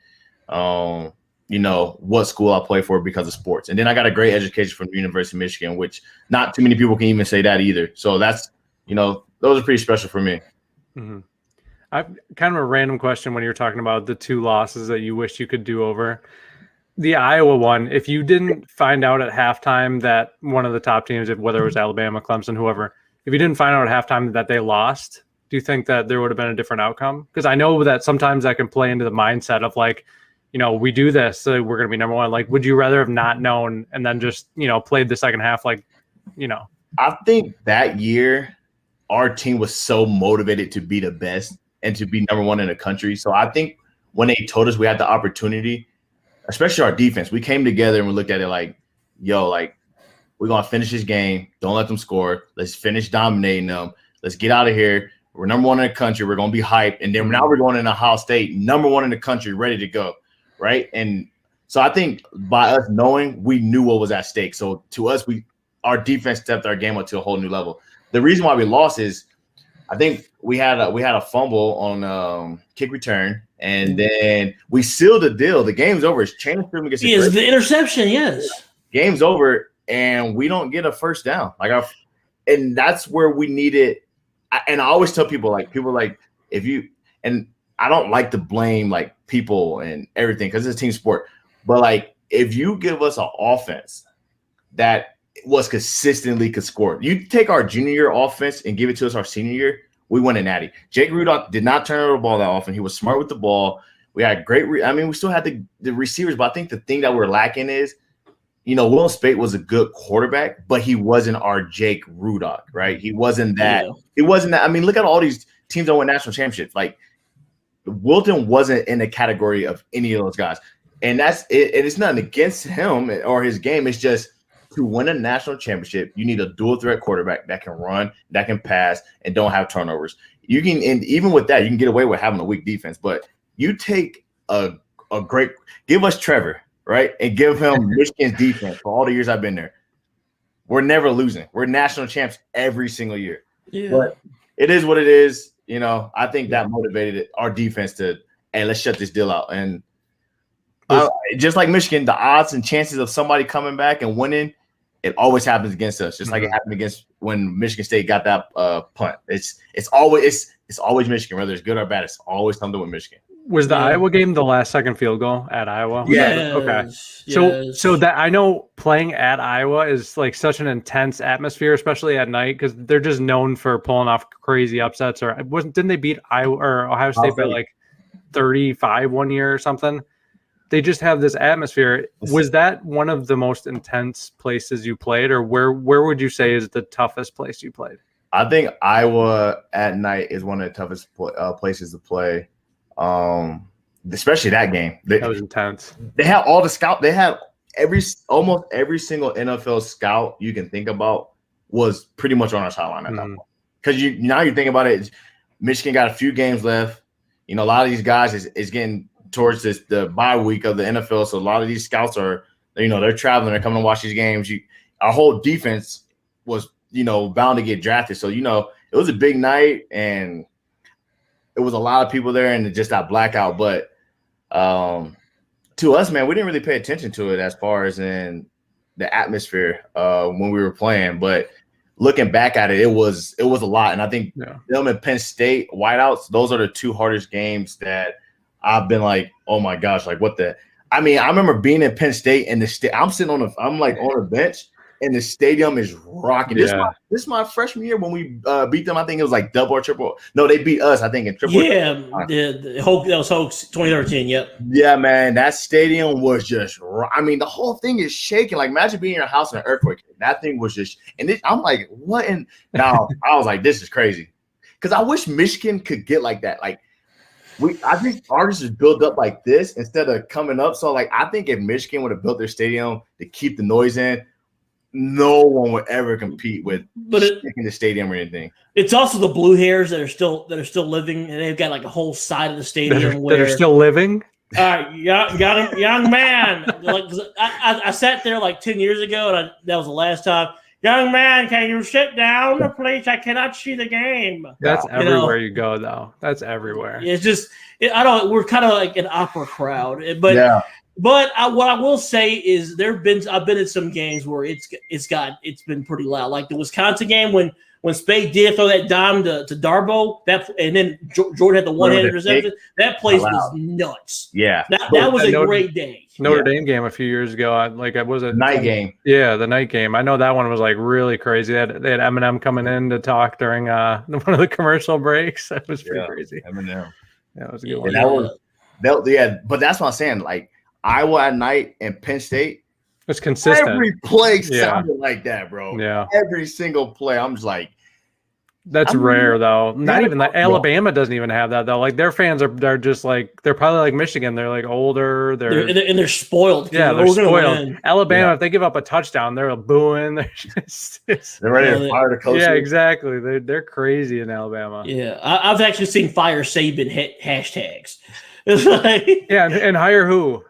what school I play for because of sports. And then I got a great education from the University of Michigan, which not too many people can even say that either. So that's, those are pretty special for me. Mm-hmm. I've kind of a random question when you're talking about the 2 losses that you wish you could do over. The Iowa one, if you didn't find out at halftime that one of the top teams, whether it was Alabama, Clemson, whoever, if you didn't find out at halftime that they lost, do you think that there would have been a different outcome? Because I know that sometimes that can play into the mindset of we do this, so we're going to be number 1. Would you rather have not known and then just, played the second half I think that year our team was so motivated to be the best and to be number 1 in the country. So I think when they told us we had the opportunity, especially our defense, we came together and we looked at it we're going to finish this game. Don't let them score. Let's finish dominating them. Let's get out of here. We're number one in the country. We're going to be hyped. And then now we're going into Ohio State, number one in the country, ready to go, right? And so I think by us knowing, we knew what was at stake. So to us, our defense stepped our game up to a whole new level. The reason why we lost is I think we had a fumble on kick return, and then we sealed the deal. The game's over. It's chain of scrimmage. Yes, the interception, yes. Game's over, and we don't get a first down. And that's where we needed. And I always tell people, if you – and I don't like to blame, people and everything because it's a team sport. But, if you give us an offense that – was consistently could score. You take our junior year offense and give it to us our senior year, we win a natty. Jake Rudolph did not turn over the ball that often. He was smart with the ball. We had great we still had the receivers, but I think the thing that we're lacking is, Will Spate was a good quarterback, but he wasn't our Jake Rudolph, right? He wasn't that. Yeah. It wasn't that. Look at all these teams that won national championships. Wilton wasn't in the category of any of those guys. And that's it. And it's nothing against him or his game. It's just, to win a national championship, you need a dual threat quarterback that can run, that can pass, and don't have turnovers. You can, and even with that, you can get away with having a weak defense. But you take a great, give us Trevor, right, and give him Michigan's defense for all the years I've been there. We're never losing. We're national champs every single year. Yeah. But it is what it is. I think that motivated our defense to, hey, let's shut this deal out. And just like Michigan, the odds and chances of somebody coming back and winning, it always happens against us. Just like it happened against when Michigan State got that punt. It's always Michigan, whether it's good or bad. It's always something with Michigan. Was the Iowa game the last second field goal at Iowa? Yeah. Okay. So that I know playing at Iowa is such an intense atmosphere, especially at night, because they're just known for pulling off crazy upsets. Or didn't they beat Iowa or Ohio State by 35 one year or something? They just have this atmosphere. Was that one of the most intense places you played, or where would you say is the toughest place you played? I think Iowa at night is one of the toughest places to play, especially that game. That was intense. They had all the scout. They had almost every single NFL scout you can think about was pretty much on our sideline at that point. Because now you think about it, Michigan got a few games left. A lot of these guys is getting towards the bye week of the NFL. So a lot of these scouts are, they're traveling, they're coming to watch these games. Our whole defense was, bound to get drafted. So, it was a big night and it was a lot of people there and just that blackout. But to us, man, we didn't really pay attention to it as far as in the atmosphere when we were playing. But looking back at it, it was a lot. And I think them and Penn State whiteouts, those are the two hardest games that I've been like, oh my gosh, what the? I remember being in Penn State and I'm sitting on a bench and the stadium is rocking. Yeah. This is my freshman year when we beat them. I think it was double or triple. No, they beat us, I think, in triple. Yeah, that was Hokies 2013. Yep. Yeah, man, that stadium was just. The whole thing is shaking. Imagine being in your house in an earthquake. That thing was just. And I'm like, what? And now I was like, this is crazy, because I wish Michigan could get like that. I think ours is built up like this instead of coming up. So, I think if Michigan would have built their stadium to keep the noise in, no one would ever compete with shaking the stadium or anything. It's also the blue hairs that are still living, and they've got a whole side of the stadium that are still living. Young man. I sat there 10 years ago, and that was the last time. Young man, can you sit down, please? I cannot see the game. That's everywhere you go, though. That's everywhere. It's just, we're kind of like an opera crowd. But what I will say is I've been at some games where it's been pretty loud. Like the Wisconsin game when Spade did throw that dime to Darbo, and then Jordan had the one-handed reception. That place was nuts. Yeah, that was a great day. Notre Dame game a few years ago. It was a night game. Yeah, the night game. I know that one was really crazy. They had Eminem coming in to talk during one of the commercial breaks. That was pretty crazy. Eminem. Yeah, it was a good one. But that's what I'm saying. Iowa at night and Penn State. It's consistent. Every play sounded like that, bro. Yeah. Every single play. I'm just like, That's I mean, rare though. Not yeah, even that. Alabama doesn't even have that though. Like their fans they're just like they're probably like Michigan. They're like older. They're spoiled. Yeah, they're We're gonna spoiled. win. Alabama, Yeah. if they give up a touchdown, they're booing. They're just, they're ready No, to fire the coach. yeah, exactly. They're crazy in Alabama. Yeah, I've actually seen fire Saban hashtags. It's like, Yeah, and hire who?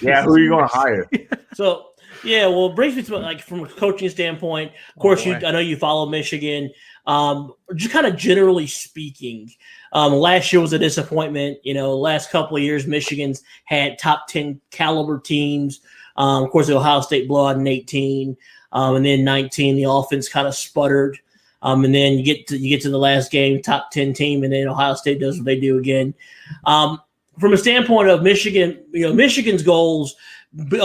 Yeah, who are you going to hire? so yeah, well, it brings me to like from a coaching standpoint. Of course, boy. I know you follow Michigan. Just kind of generally speaking, last year was a disappointment. Last couple of years, Michigan's had top 10 caliber teams. Of course, the Ohio State blowout in 18, and then 19, the offense kind of sputtered. And then you get to the last game, top 10 team, and then Ohio State does what they do again. From a standpoint of Michigan, Michigan's goals, beat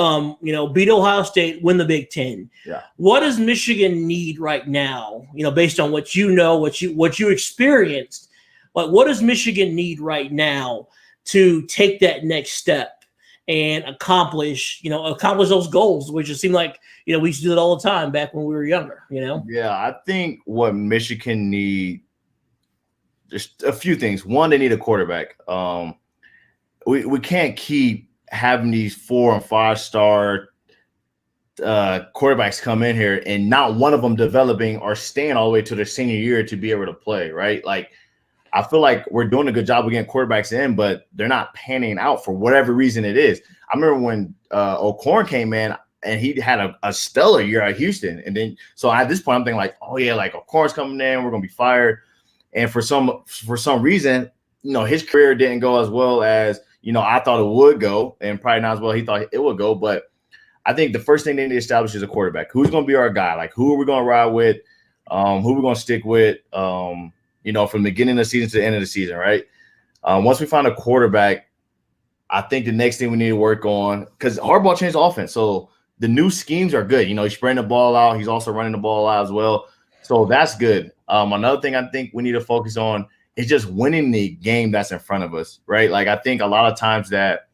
Ohio State, win the Big Ten. Yeah. What does Michigan need right now? Based on what you know, what you experienced, like what does Michigan need right now to take that next step and accomplish those goals, which it seemed like we used to do it all the time back when we were younger. Yeah, I think what Michigan need, just a few things. One, they need a quarterback. We can't keep having these 4 and 5 star quarterbacks come in here and not one of them developing or staying all the way to their senior year to be able to play, right? Like, I feel like we're doing a good job of getting quarterbacks in, but they're not panning out for whatever reason it is. I remember when O'Corn came in and he had a stellar year at Houston. And then, so at this point, I'm thinking like, oh yeah, like O'Corn's coming in, we're going to be fired. And for some reason, his career didn't go as well as, I thought it would go, and probably not as well he thought it would go. But I think the first thing they need to establish is a quarterback. Who's going to be our guy? Like, who are we going to ride with? Who are we going to stick with? From the beginning of the season to the end of the season, right? Once we find a quarterback, I think the next thing we need to work on, because Harbaugh changed the offense, so the new schemes are good. He's spreading the ball out. He's also running the ball out as well. So that's good. Another thing I think we need to focus on is just winning the game that's in front of us, right? Like, I think a lot of times that,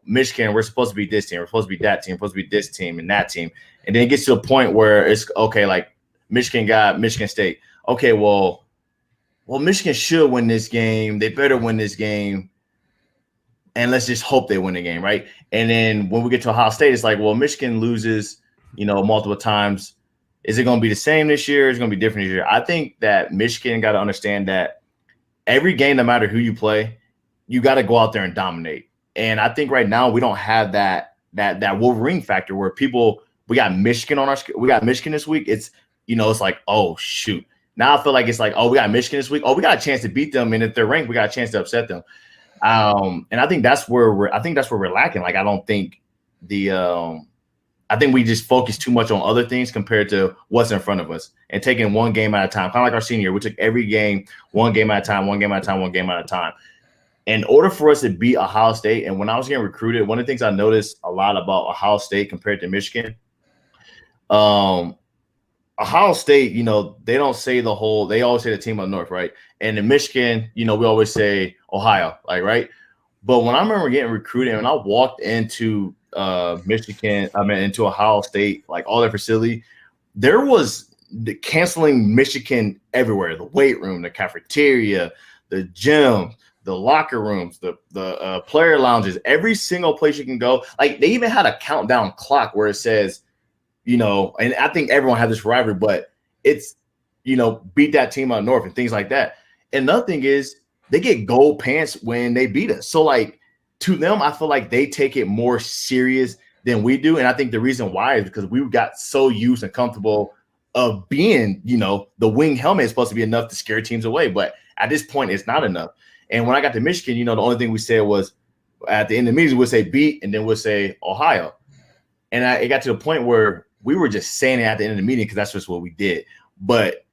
Michigan, we're supposed to be this team, we're supposed to be that team, we're supposed to be this team and that team. And then it gets to a point where it's, okay, like Michigan got Michigan State. Okay, well, Michigan should win this game. They better win this game. And let's just hope they win the game, right? And then when we get to Ohio State, it's like, well, Michigan loses, multiple times. Is it going to be the same this year? Is it going to be different this year? I think that Michigan got to understand that every game, no matter who you play, you got to go out there and dominate. And I think right now we don't have that Wolverine factor where we got Michigan we got Michigan this week. It's, it's like, oh, shoot. Now I feel like it's like, oh, we got Michigan this week. Oh, we got a chance to beat them. And if they're ranked, we got a chance to upset them. And I think that's where we're lacking. Like, I think we just focus too much on other things compared to what's in front of us and taking one game at a time. Kind of like our senior year. We took every game, one game at a time, one game at a time, one game at a time. In order for us to beat Ohio State, and when I was getting recruited, one of the things I noticed a lot about Ohio State compared to Michigan, Ohio State, they don't say they always say the team up north, right? And in Michigan, we always say Ohio, like, right? But when I remember getting recruited and I walked into into Ohio State, like all their facility, there was canceling Michigan everywhere. The weight room, the cafeteria, the gym, the locker rooms, the player lounges, every single place you can go. Like, they even had a countdown clock where it says, and I think everyone had this rivalry, but it's, beat that team out north and things like that. And another thing is they get gold pants when they beat us. So, like, to them, I feel like they take it more serious than we do. And I think the reason why is because we got so used and comfortable of being, the wing helmet is supposed to be enough to scare teams away. But at this point, it's not enough. And when I got to Michigan, the only thing we said was at the end of the meetings, we'll say beat, and then we'll say Ohio. And it got to the point where we were just saying it at the end of the meeting because that's just what we did. But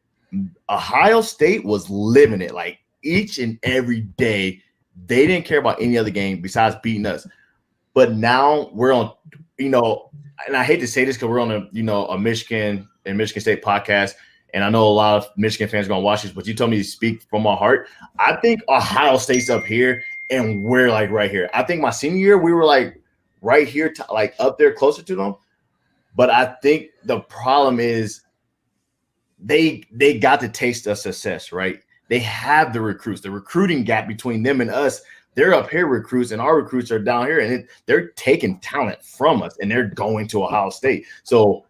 Ohio State was living it, like, each and every day. They didn't care about any other game besides beating us. But now we're on, and I hate to say this because we're on a Michigan and Michigan State podcast, and I know a lot of Michigan fans are going to watch this, but you told me to speak from my heart. I think Ohio State's up here, and we're, like, right here. I think my senior year, we were, like, right here, like, up there closer to them. But I think the problem is they got the taste of success, right? They have the recruits, the recruiting gap between them and us. They're up here recruits, and our recruits are down here, and they're taking talent from us, and they're going to Ohio State. So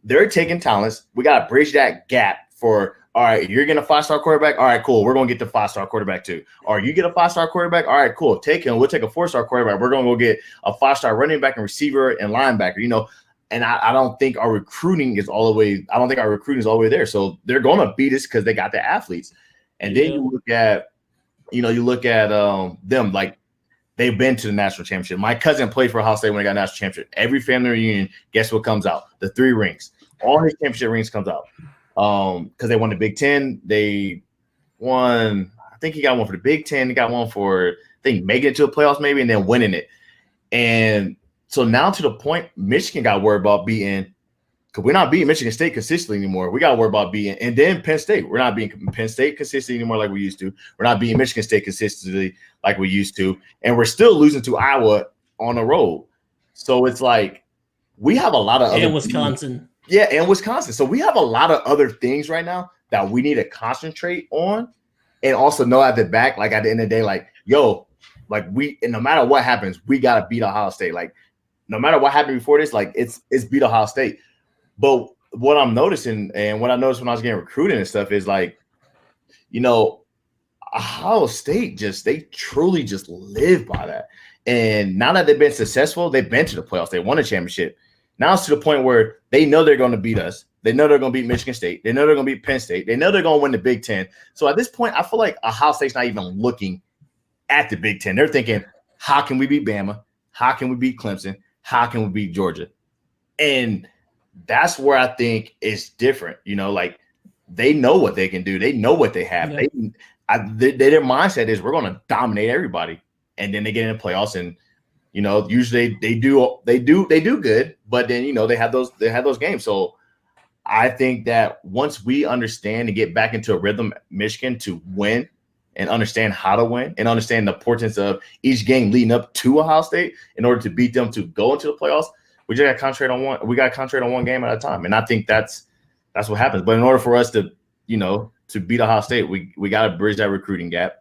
they're taking talents. We got to bridge that gap for, all right, you're getting a 5-star quarterback. All right, cool. We're going to get the 5-star quarterback too. Or you get a 5-star quarterback. All right, cool. Take him. We'll take a 4-star quarterback. We're going to go get a 5-star running back and receiver and linebacker, you know. And I don't think our recruiting is all the way. I don't think our recruiting is all the way there. So they're going to beat us because they got the athletes. And then you look at them, like they've been to the national championship. My cousin played for Ohio State when they got national championship. Every family reunion, guess what comes out? The 3 rings. All his championship rings comes out. Because they won the Big Ten. They won, I think he got one for the Big Ten. He got one for, I think, making it to the playoffs maybe, and then winning it. And so now to the point, Michigan got worried about beating, because we're not beating Michigan State consistently anymore. We got worried about beating, and then Penn State. We're not beating Penn State consistently anymore like we used to. We're not beating Michigan State consistently like we used to. And we're still losing to Iowa on the road. So it's like we have a lot of other and Wisconsin. Yeah, and Wisconsin. So we have a lot of other things right now that we need to concentrate on, and also know at the back, like at the end of the day, like, yo, like and no matter what happens, we gotta beat Ohio State. Like, no matter what happened before this, like it's beat Ohio State. But what I'm noticing, and what I noticed when I was getting recruited and stuff, is like, you know, Ohio State they truly just live by that. And now that they've been successful, they've been to the playoffs, they won a championship. Now it's to the point where they know they're going to beat us. They know they're going to beat Michigan State. They know they're going to beat Penn State. They know they're going to win the Big Ten. So at this point, I feel like Ohio State's not even looking at the Big Ten. They're thinking, how can we beat Bama? How can we beat Clemson? How can we beat Georgia? And that's where I think it's different. You know, like they know what they can do. They know what they have. Yeah. Their mindset is we're going to dominate everybody. And then they get in the playoffs, and you know, usually they do good, but then, you know, they have those games. So I think that once we understand and get back into a rhythm, Michigan, to win and understand how to win and understand the importance of each game leading up to Ohio State in order to beat them to go into the playoffs, we just got to concentrate on one. We got to concentrate on one game at a time, and I think that's what happens. But in order for us to, you know, to beat Ohio State, we got to bridge that recruiting gap.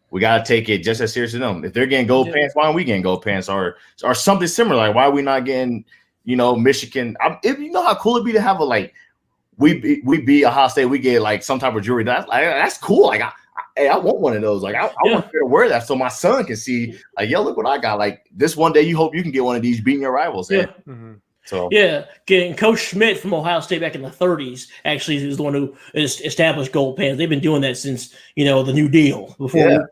We got to take it just as serious as them. If they're getting gold pants, why aren't we getting gold pants, or something similar? Like, why are we not getting, you know, Michigan? If you know how cool it'd be to have a, like, we beat Ohio State, we get like some type of jewelry. That's cool. Like, I want one of those. Like, I want to wear that so my son can see, like, yo, look what I got. Like, this one day you hope you can get one of these beating your rivals. Yeah. Mm-hmm. So getting Coach Schmidt from Ohio State back in the 30s actually is the one who established gold pants. They've been doing that since, you know, the New Deal before.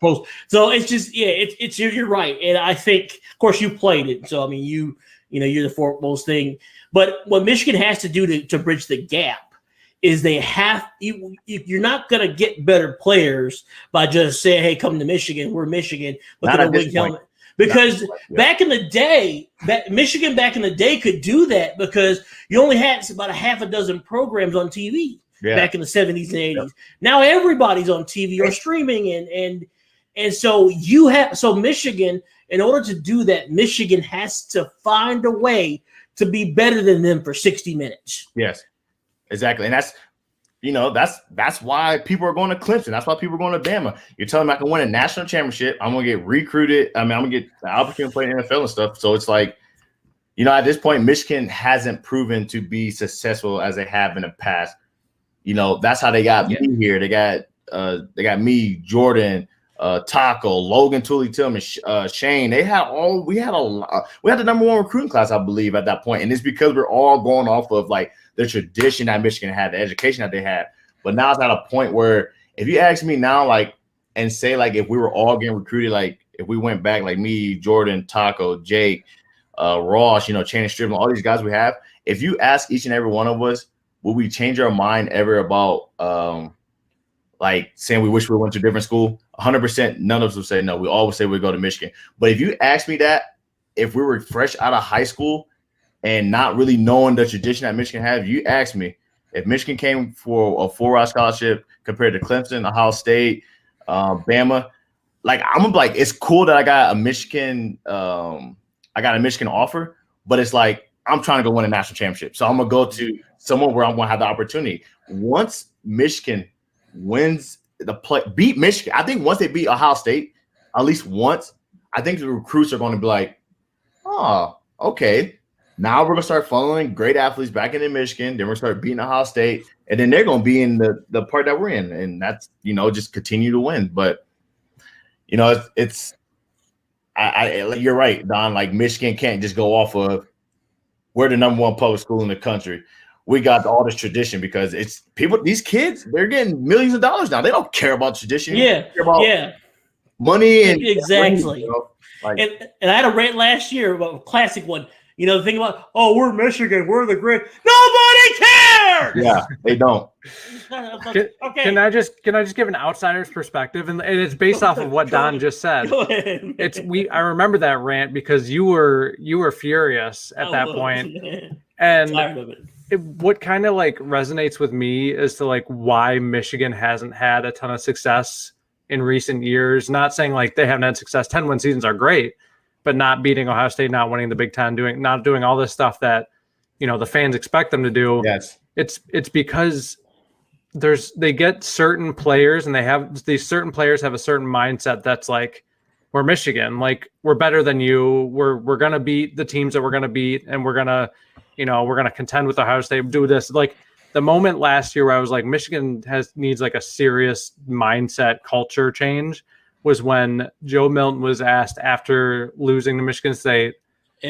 So it's just it's you're right, and I think, of course, you played it. So I mean, you're the foremost thing. But what Michigan has to do to bridge the gap is you're not going to get better players by just saying, hey, come to Michigan. We're Michigan. Look at the wig helmet. Because back in the day, Michigan back in the day could do that because you only had about a half a dozen programs on TV back in the 70s and 80s. Yep. Now everybody's on TV or streaming, and so Michigan, in order to do that, Michigan has to find a way to be better than them for 60 minutes. Yes, exactly, and that's why people are going to Clemson. That's why people are going to Bama. You're telling me I can win a national championship. I'm going to get recruited. I mean, I'm going to get the opportunity to play in the NFL and stuff. So it's like, you know, at this point, Michigan hasn't proven to be successful as they have in the past. You know, that's how they got me here. They got me, Jordan, Taco, Logan, Tully Tillman, Shane. We had the number one recruiting class, I believe, at that point. And it's because we're all going off of like the tradition that Michigan had, the education that they had. But now it's at a point where if you ask me now, like, and say like if we were all getting recruited, like if we went back, like me, Jordan, Taco, Jake, Ross, you know, Channing Strickland, all these guys we have, if you ask each and every one of us, will we change our mind ever about like saying we wish we went to a different school? 100%, none of us would say no. We always say we'd go to Michigan. But if you ask me that, if we were fresh out of high school and not really knowing the tradition that Michigan had, you ask me if Michigan came for a 4-hour scholarship compared to Clemson, Ohio State, Bama, like I'm like, it's cool that I got a Michigan offer, but it's like I'm trying to go win a national championship. So I'm going to go to someone where I'm going to have the opportunity. Once Michigan wins beat Michigan, I think once they beat Ohio State, at least once, I think the recruits are going to be like, oh, okay. Now we're going to start funneling great athletes back into Michigan. Then we're going to start beating Ohio State. And then they're going to be in the part that we're in. And that's, just continue to win. But, you're right, Don. Like, Michigan can't just go off of we're the number one public school in the country. We got all this tradition because it's people, these kids, they're getting millions of dollars now. They don't care about tradition. Yeah. They care about money and exactly. Like, and I had a rant last year about a classic one. The thing about, we're Michigan, we're the great. Nobody cares. Yeah, they don't. Okay. Can I just give an outsider's perspective, and it's based off of what Don just said. Go ahead. I remember that rant because you were furious at that point, and tired of it. What kind of like resonates with me is to like why Michigan hasn't had a ton of success in recent years. Not saying like they haven't had success. 10-win seasons are great, but not beating Ohio State, not winning the Big Ten, not doing all this stuff that the fans expect them to do. Yes, it's because they get certain players, and these certain players have a certain mindset that's like, we're Michigan, like we're better than you. We're gonna beat the teams that we're gonna beat, and we're gonna contend with Ohio State. Do this. Like the moment last year where I was like, Michigan needs like a serious mindset culture change was when Joe Milton was asked after losing to Michigan State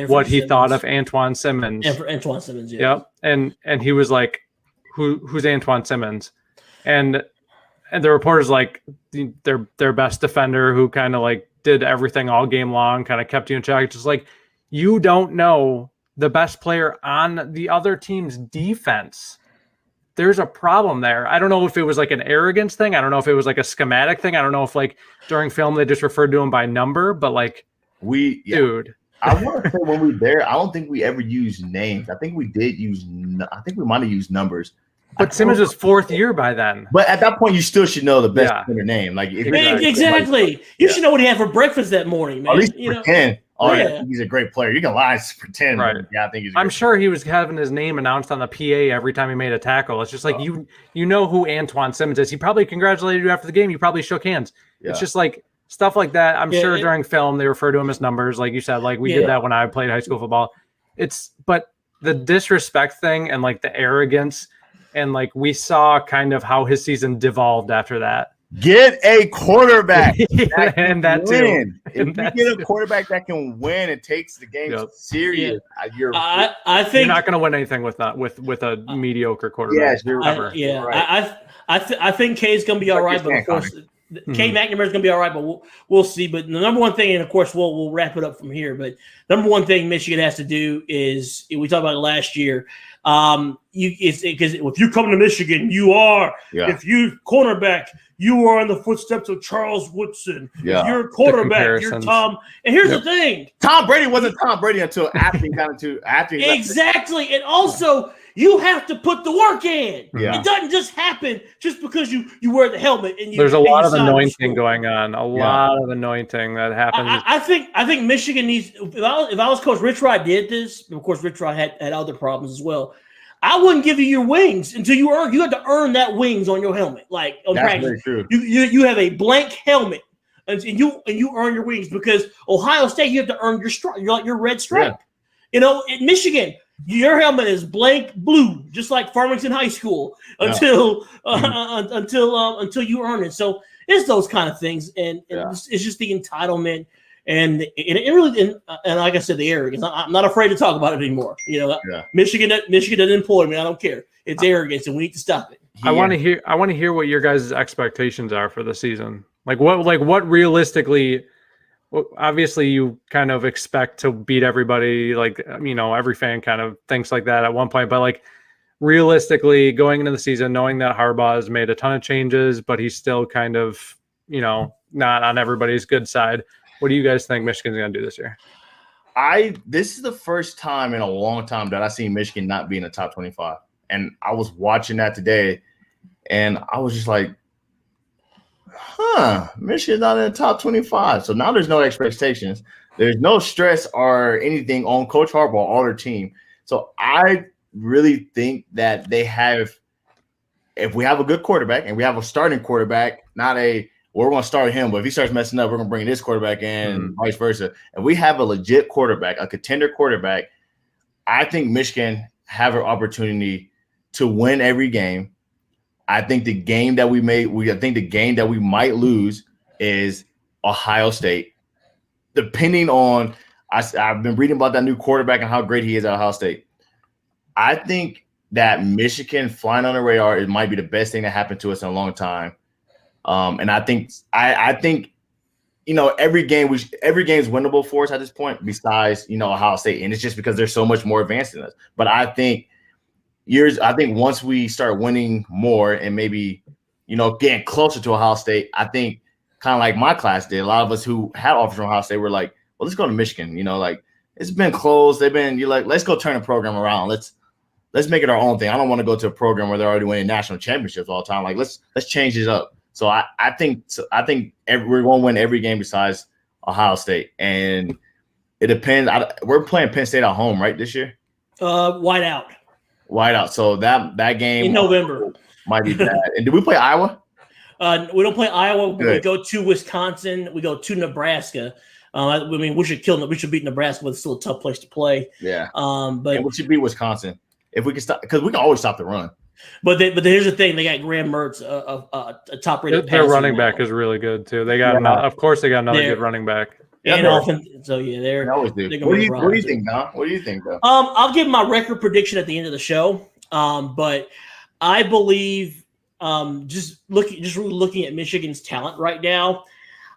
what he thought of Antoine Simmons. Antoine Simmons, yeah. Yep. And he was like, who's Antoine Simmons? And the reporter's like, their best defender who kind of like did everything all game long, kind of kept you in check. Just like, you don't know the best player on the other team's defense. There's a problem there. I don't know if it was like an arrogance thing. I don't know if it was like a schematic thing. I don't know if like during film they just referred to him by number, but like dude. I want to say when we were there, I don't think we ever used names. I think we did use. I think we might have used numbers. But Simmons was fourth year by then. But at that point, you still should know the best player name. Like exactly. You should know what he had for breakfast that morning, man. At least pretend. Yeah. He's a great player. You can lie and pretend. Right. Yeah, I think he's. I'm sure he was having his name announced on the PA every time he made a tackle. It's just like you know who Antoine Simmons is. He probably congratulated you after the game. You probably shook hands. Yeah. It's just like stuff like that. I'm sure during film they refer to him as numbers, like you said. Like we did that when I played high school football. But the disrespect thing and like the arrogance, and like we saw kind of how his season devolved after that. Get a quarterback and that win. too. If you get a quarterback that can win and takes the game serious, I think you're not going to win anything with a mediocre quarterback. Yes, right. I think K's going to be all right, but of course, K McNamara is going to be all right, but we'll see. But the number one thing, and of course we'll wrap it up from here. But number one thing Michigan has to do is, we talked about it last year. Because if you come to Michigan, you are. Yeah. If you cornerback, you are in the footsteps of Charles Woodson. Yeah. If you're a quarterback, you're Tom. And here's the thing: Tom Brady wasn't Tom Brady until after he got into exactly. And also, you have to put the work in. Yeah. It doesn't just happen just because you wear the helmet and there's a lot of anointing going on. A lot of anointing that happens. I think Michigan needs. If I was Coach Rich Rod did this, of course Rich Rod had other problems as well. I wouldn't give you your wings until you had to earn that wings on your helmet. Like on that's practice, very true. You have a blank helmet, and you earn your wings because Ohio State you have to earn your stripe, your red stripe. Yeah. In Michigan, your helmet is blank blue, just like Farmington High School until you earn it. So it's those kind of things, and it's just the entitlement. And it really, and like I said, the arrogance. I'm not afraid to talk about it anymore. Michigan doesn't employ me. I don't care. It's arrogance, and we need to stop it. I want to hear what your guys' expectations are for the season. Like what realistically. Well, obviously, you kind of expect to beat everybody. Like every fan kind of thinks like that at one point. But like realistically, going into the season, knowing that Harbaugh has made a ton of changes, but he's still kind of not on everybody's good side. What do you guys think Michigan's going to do this year? This is the first time in a long time that I've seen Michigan not be in the top 25. And I was watching that today, and I was just like, Michigan's not in the top 25. So now there's no expectations. There's no stress or anything on Coach Harbaugh or their team. So I really think that they have, if we have a good quarterback and we have a starting quarterback, not a, we're going to start him, but if he starts messing up, we're going to bring this quarterback in, and vice versa. And we have a legit quarterback, a contender quarterback. I think Michigan have an opportunity to win every game. I think the game that we might lose is Ohio State. Depending on, I've been reading about that new quarterback and how great he is at Ohio State. I think that Michigan flying on the radar, it might be the best thing that happened to us in a long time. And I think every game is winnable for us at this point, besides Ohio State, and it's just because they're so much more advanced than us. But I think once we start winning more and maybe getting closer to Ohio State, I think kind of like my class did. A lot of us who had offers from Ohio State were like, well, let's go to Michigan. Like it's been closed. You're like, let's go turn the program around. Let's make it our own thing. I don't want to go to a program where they're already winning national championships all the time. Like let's change it up. So I think we're going to win every game besides Ohio State, and it depends. We're playing Penn State at home, right, this year? White out. So that game in November might be bad. And did we play Iowa? We don't play Iowa. Good. We go to Wisconsin. We go to Nebraska. I mean, we should beat Nebraska, but it's still a tough place to play. Yeah. But and we should beat Wisconsin if we can stop, because we can always stop the run. But here's the thing: they got Graham Mertz, a top-rated. Their running back is really good too. They got, of course, they got another good running back. And offense. So yeah, they always do. What do you think, Don? What do you think, though? I'll give my record prediction at the end of the show. But I believe, just really looking at Michigan's talent right now,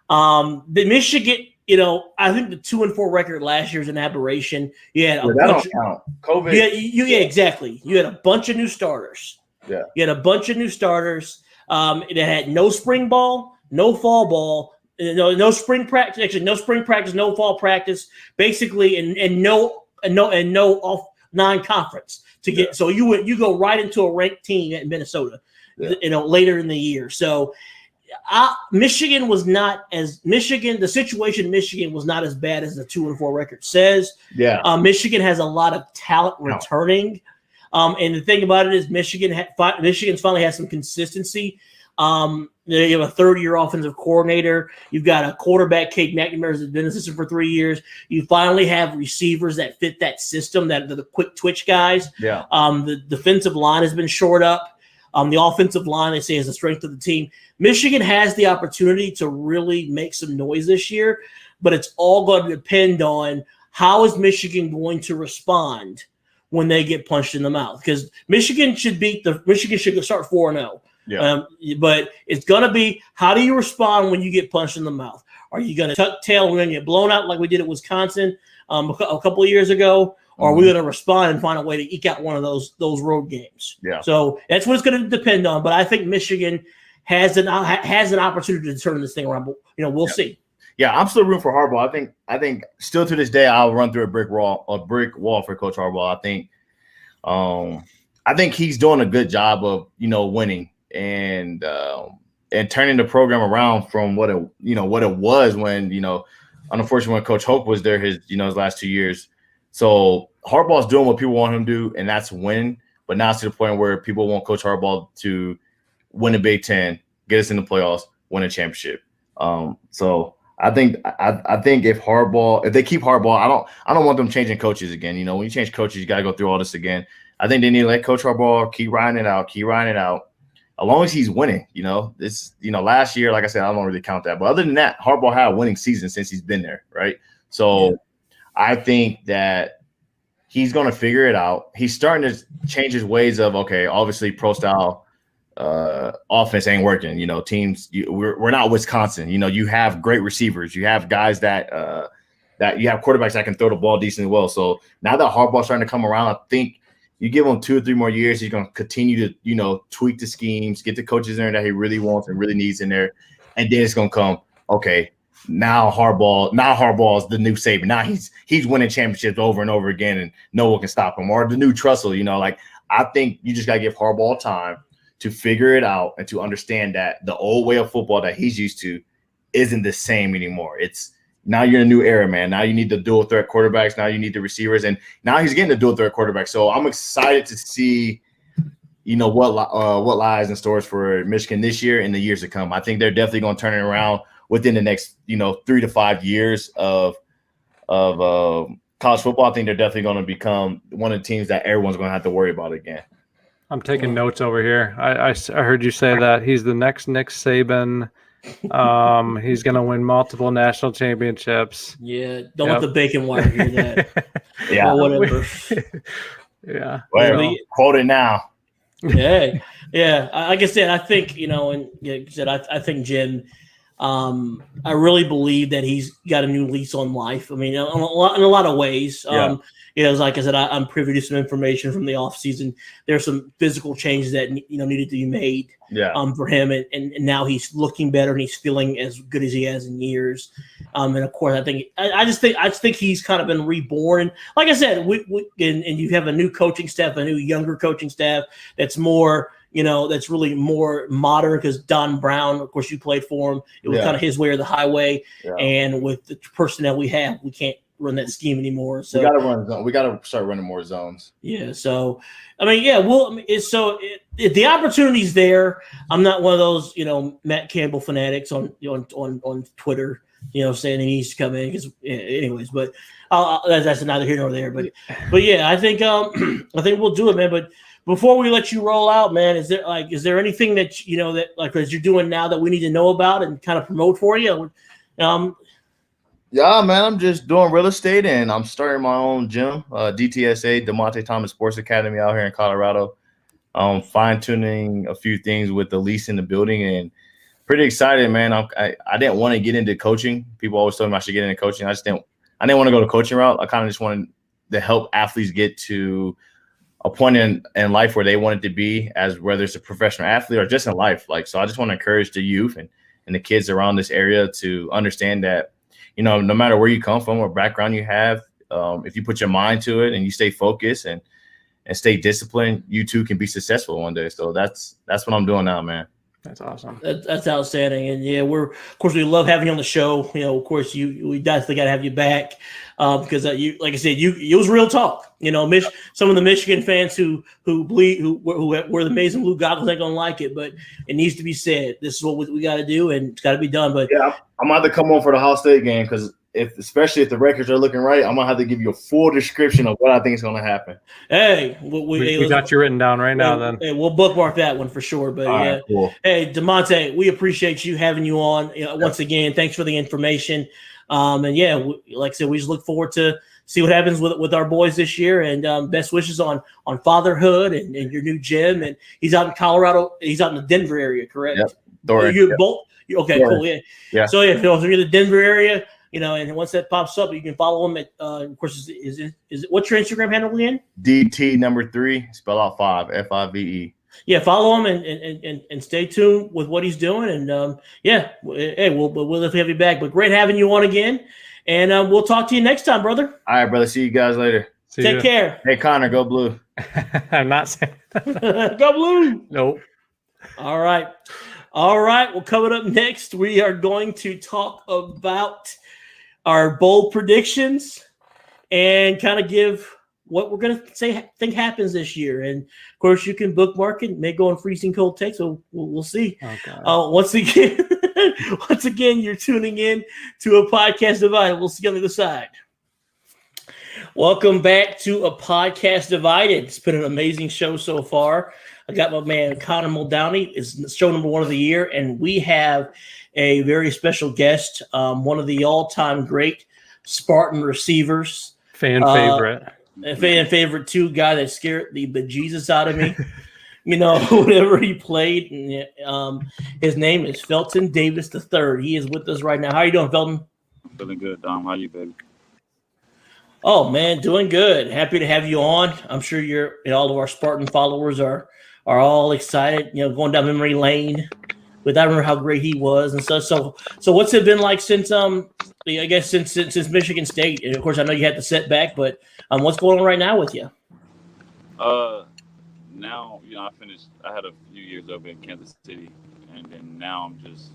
the Michigan. I think the 2-4 record last year is an aberration. You had that don't count. COVID. Yeah, exactly. You had a bunch of new starters. Yeah. You had a bunch of new starters. It had no spring ball, no fall ball, no spring practice. Actually, no spring practice, no fall practice. Basically, and no off non-conference to get. Yeah. So you go right into a ranked team at Minnesota. Yeah. Later in the year. So. Michigan was not as the situation in Michigan was not as bad as the 2-4 record says. Yeah. Michigan has a lot of talent returning. And the thing about it is Michigan's finally has some consistency. They have a third-year offensive coordinator. You've got a quarterback, Cade McNamara, has been an assistant for 3 years. You finally have receivers that fit that system, that the quick twitch guys. Yeah. The defensive line has been shored up. The offensive line, they say, is the strength of the team. Michigan has the opportunity to really make some noise this year, but it's all going to depend on how is Michigan going to respond when they get punched in the mouth. Because Michigan should start 4-0. Yeah. But it's going to be, how do you respond when you get punched in the mouth? Are you going to tuck tail and then get blown out like we did at Wisconsin a couple of years ago? Or are we going to respond and find a way to eke out one of those road games? Yeah. So that's what it's going to depend on. But I think Michigan has an opportunity to turn this thing around. But we'll see. Yeah, I'm still rooting for Harbaugh. I think still to this day I'll run through a brick wall for Coach Harbaugh. I think he's doing a good job of winning and turning the program around from what it was when unfortunately when Coach Hope was there his last 2 years. So Harbaugh's doing what people want him to do, and that's win. But now it's to the point where people want Coach Harbaugh to win the Big Ten, get us in the playoffs, win a championship. So I think if they keep Harbaugh, I don't want them changing coaches again. When you change coaches, you got to go through all this again. I think they need to let Coach Harbaugh keep riding it out. As long as he's winning, last year, like I said, I don't really count that. But other than that, Harbaugh had a winning season since he's been there, right? So. Yeah. I think that he's going to figure it out. He's starting to change his ways of, okay, obviously pro-style offense ain't working. Teams, we're not Wisconsin. You have great receivers. You have guys that you have quarterbacks that can throw the ball decently well. So now that Harbaugh's starting to come around, I think you give him 2 or 3 more years, he's going to continue to, tweak the schemes, get the coaches in there that he really wants and really needs in there. And then it's going to come, okay, Now Harbaugh is the new Saban. Now he's winning championships over and over again, and no one can stop him. Or the new Trussell, I think you just gotta give Harbaugh time to figure it out and to understand that the old way of football that he's used to isn't the same anymore. It's now you're in a new era, man. Now you need the dual threat quarterbacks. Now you need the receivers, and now he's getting the dual threat quarterback. So I'm excited to see, what lies in stores for Michigan this year and the years to come. I think they're definitely going to turn it around within the next 3 to 5 years of college football. I think they're definitely going to become one of the teams that everyone's going to have to worry about again. I'm taking notes over here. I heard you say that he's the next Nick Saban. He's going to win multiple national championships. Yeah, don't let the bacon wire hear that. Yeah, or whatever. Yeah. Well, quote it now. Yeah. Like I said, I think I think Jim. I really believe that he's got a new lease on life. I mean, in a lot of ways. Yeah. Like I said, I'm privy to some information from the offseason. There's some physical changes that needed to be made. Yeah. For him, and now he's looking better and he's feeling as good as he has in years. And of course, I just think he's kind of been reborn. And like I said, and you have a new coaching staff, a new younger coaching staff that's more. That's really more modern because Don Brown, of course, you played for him. It was kind of his way or the highway. Yeah. And with the personnel we have, we can't run that scheme anymore. So we got to run zone. We got to start running more zones. Yeah. So, I mean, yeah. Well, if the opportunity's there, I'm not one of those, Matt Campbell fanatics on Twitter, saying he needs to come in. Because, anyways, but that's neither here nor there. But yeah, I think we'll do it, man. But before we let you roll out, man, is there anything that as you're doing now that we need to know about and kind of promote for you? Yeah, man, I'm just doing real estate and I'm starting my own gym, DTSA, Dymonte Thomas Sports Academy out here in Colorado. Fine tuning a few things with the lease in the building and pretty excited, man. I didn't want to get into coaching. People always told me I should get into coaching. I didn't want to go the coaching route. I kind of just wanted to help athletes get to a point in life where they want it to be, as whether it's a professional athlete or just in life. So I just want to encourage the youth and the kids around this area to understand that, no matter where you come from or background you have, if you put your mind to it and you stay focused and stay disciplined, you too can be successful one day. So that's what I'm doing now, man. That's awesome. That's outstanding. And yeah, of course we love having you on the show. Of course we definitely got to have you back because you, like I said, it was real talk. Some of the Michigan fans who wear the Maize and Blue goggles ain't gonna like it, but it needs to be said. This is what we got to do, and it's got to be done. But yeah, I'm gonna have to come on for the Ohio State game because especially if the records are looking right, I'm gonna have to give you a full description of what I think is gonna happen. Hey, we got you written down right now. Then we'll bookmark that one for sure. But all right, cool. Hey, Dymonte, we appreciate having you on once again. Thanks for the information. And yeah, like I said, we just look forward to see what happens with our boys this year. And best wishes on fatherhood and your new gym. And he's out in Colorado. He's out in the Denver area, correct? Yep. You're both. Okay, Doran. cool. Yeah. So if you're in the Denver area. And once that pops up, you can follow him at. Of course, is it what's your Instagram handle again? DT3 spell out 5 FIVE. Yeah, follow him and stay tuned with what he's doing. And hey, we'll definitely have you back. But great having you on again, and we'll talk to you next time, brother. All right, brother. See you guys later. Take care. Hey, Connor, go blue. I'm not saying go blue. Nope. All right. Well, coming up next, we are going to talk about our bold predictions and kind of give what we're going to think happens this year. And of course you can bookmark it, may go on freezing cold takes. So we'll see. Once again, you're tuning in to a podcast divided. We'll see you on the other side. Welcome back to a podcast divided. It's been an amazing show so far. I got my man Connor Muldowney. It's show number 1 of the year, and we have a very special guest, one of the all-time great Spartan receivers. Fan favorite. A fan favorite, too, guy that scared the bejesus out of me. Whenever he played. His name is Felton Davis III. He is with us right now. How are you doing, Felton? I'm feeling good, Dom. How you, baby? Oh, man, doing good. Happy to have you on. I'm sure all of our Spartan followers are all excited, going down memory lane. But I remember how great he was and stuff. So what's it been like since I guess since Michigan State? And of course, I know you had the setback, but what's going on right now with you? Now I finished. I had a few years over in Kansas City, and then now I'm just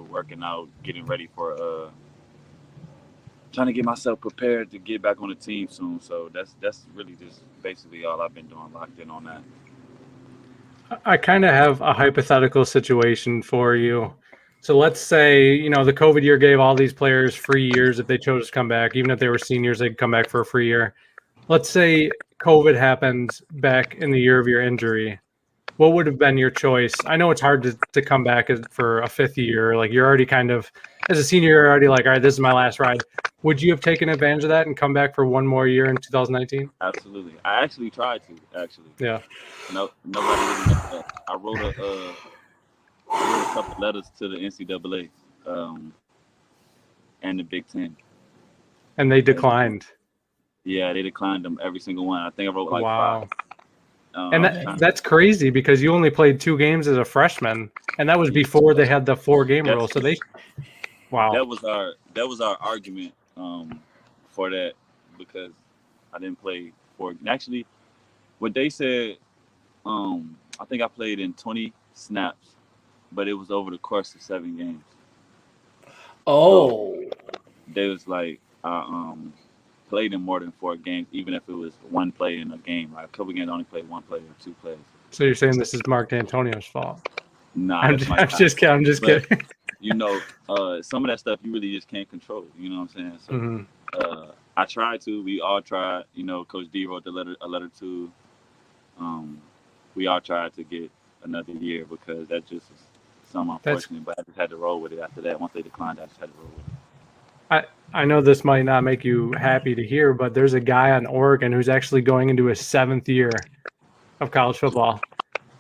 working out, getting ready for trying to get myself prepared to get back on the team soon. So that's really just basically all I've been doing, locked in on that. I kind of have a hypothetical situation for you. So let's say, the COVID year gave all these players free years if they chose to come back. Even if they were seniors, they'd come back for a free year. Let's say COVID happened back in the year of your injury. What would have been your choice? I know it's hard to come back for a fifth year. Like, you're already kind of, as a senior, you're already like, all right, this is my last ride. Would you have taken advantage of that and come back for one more year in 2019? Absolutely. I actually tried to, Yeah. No, nobody really knows that. I wrote a couple letters to the NCAA and the Big Ten. And they declined. Yeah, they declined them, every single one. I think I wrote like Wow. 5. And that's crazy because you only played 2 games as a freshman, and that was before they had the 4-game rule. So wow. That was our argument for that, because I didn't play 4. Actually, what they said, I think I played in 20 snaps, but it was over the course of 7 games. Oh. So they was like, I played in more than 4 games, even if it was one play in a game. Like, a couple games I only played 1 play or 2 plays. So you're saying this is Mark D'Antonio's fault? Nah, I'm just kidding. Some of that stuff you really just can't control. You know what I'm saying? So I tried to. We all tried. Coach D wrote a letter to. We all tried to get another year, because that just is something unfortunate. But I just had to roll with it after that. Once they declined, I just had to roll with it. I know this might not make you happy to hear, but there's a guy on Oregon who's actually going into his 7th year of college football.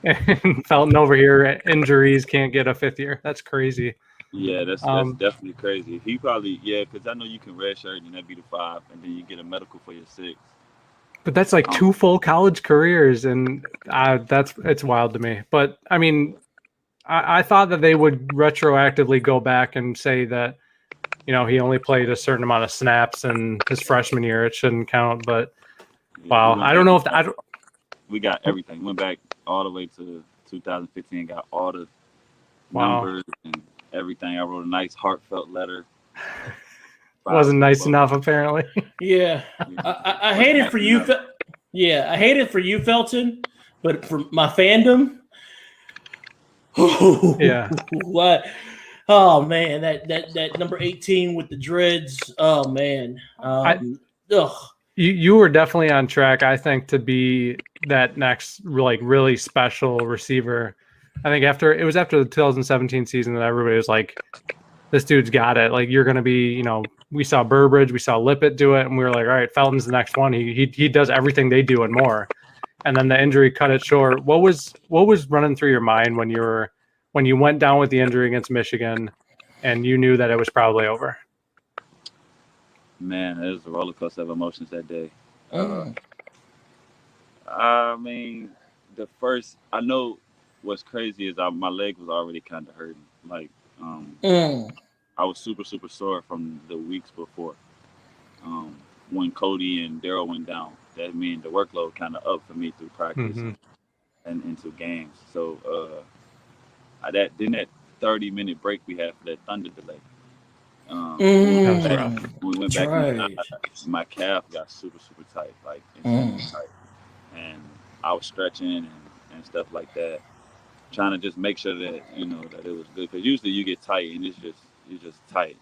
And Felton over here, injuries, can't get a 5th year. That's crazy. Yeah, that's definitely crazy. He probably, because I know you can redshirt and that'd be the 5, and then you get a medical for your 6. But that's like 2 full college careers, and it's wild to me. But I mean, I thought that they would retroactively go back and say that, he only played a certain amount of snaps in his freshman year. It shouldn't count. But wow, I don't know if we got everything. Went back all the way to 2015. Got all the numbers and everything. I wrote a nice heartfelt letter. Wasn't nice enough, apparently. Yeah, I hate it for you. I hate it for you, Felton. But for my fandom, yeah. What? Oh man, that number 18 with the dreads. Oh man. You were definitely on track, I think, to be that next really special receiver. I think after the 2017 season that everybody was like, this dude's got it. Like, you're going to be, we saw Burbridge, we saw Lippett do it, and we were like, all right, Felton's the next one. He does everything they do and more. And then the injury cut it short. What was running through your mind when you went down with the injury against Michigan and you knew that it was probably over? Man, it was a roller coaster of emotions that day. I mean, I know what's crazy is my leg was already kind of hurting. Like, I was super, super sore from the weeks before. When Cody and Daryl went down, that meant the workload kind of up for me through practice and into games. So that 30-minute break we had for that Thunder delay. We went back. My calf got super, super tight, like tight, and I was stretching and stuff like that, trying to just make sure that that it was good. Because usually you get tight and you're just tight,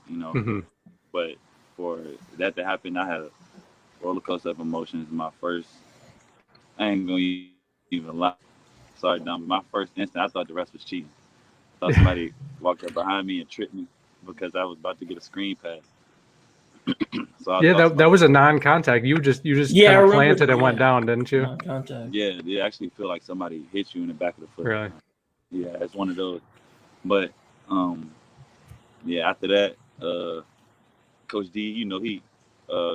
But for that to happen, I had a roller coaster of emotions. My first, I ain't gonna even lie. Sorry, Dom. My first instant, I thought the rest was cheating. I thought somebody walked up behind me and tripped me because I was about to get a screen pass. So that was a non-contact. You just kind of planted and went down, didn't you? Non-contact. Yeah, they actually feel like somebody hit you in the back of the foot. Really? Yeah, it's one of those. But after that, Coach D, he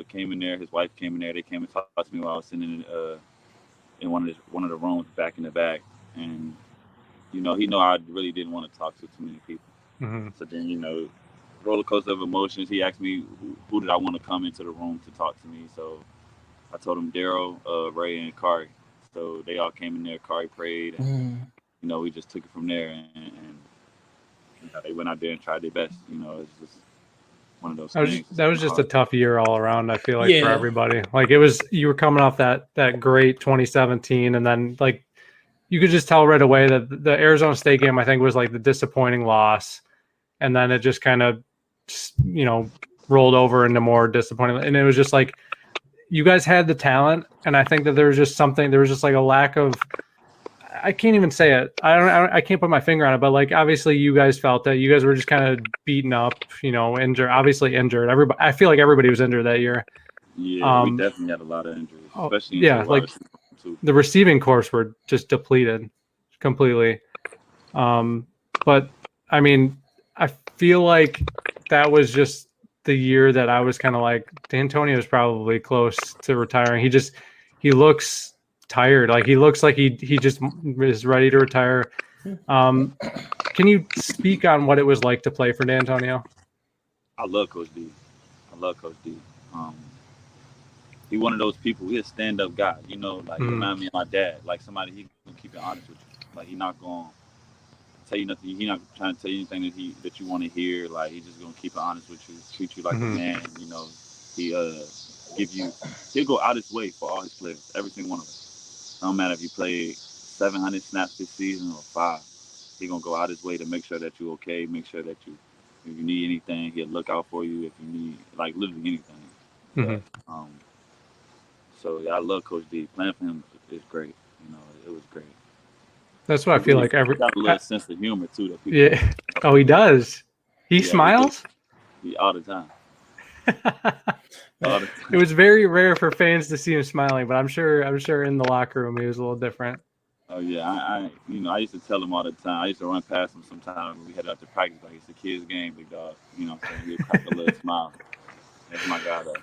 came in there. His wife came in there. They came and talked to me while I was sitting in one of the rooms back in the back, and he know I really didn't want to talk to too many people. So then roller coaster of emotions. He asked me who did I want to come into the room to talk to me. So I told him Daryl, Ray, and Kari. So they all came in there. Kari prayed, and we just took it from there. And they went out there and tried their best. It's just one of those That was things. just a tough year all around. I feel like for Yeah. everybody. Like you were coming off that great 2017, and then like you could just tell right away that the Arizona State game I think was like the disappointing loss, and then it just kind of rolled over into more disappointing. And it was just like you guys had the talent, and I think that there was just like a lack of. I can't even say it. I can't put my finger on it, but like obviously you guys felt that you guys were just kind of beaten up, injured. Obviously injured. Everybody. I feel like everybody was injured that year. Yeah, we definitely had a lot of injuries, especially like the receiving corps were just depleted completely. But I mean, I feel like that was just the year that I was kind of like, D'Antonio is probably close to retiring. He looks tired. Like he looks like he just is ready to retire. Can you speak on what it was like to play for D'Antonio? I love Coach D. He one of those people. He's a stand-up guy. Like remind me of my dad. Like somebody he can keep it honest with you. Like he's not gonna tell you nothing. He's not trying to tell you anything that you want to hear. Like he's just gonna keep it honest with you, treat you like a man. He'll go out his way for all his players, every single one of us. No matter if you played 700 snaps this season or 5, he's gonna go out his way to make sure that you're okay. Make sure that if you need anything, he'll look out for you. If you need like literally anything. But, so yeah, I love Coach D. Playing for him is great. It was great. That's what I feel like. He's got a little sense of humor too. That people yeah. Oh, he does. He smiles. All the time. It was very rare for fans to see him smiling, but I'm sure in the locker room he was a little different. Oh yeah, I used to tell him all the time. I used to run past him sometimes when we headed out to practice, like it's a kid's game, big dog. He'd crack a little smile. That's my guy though.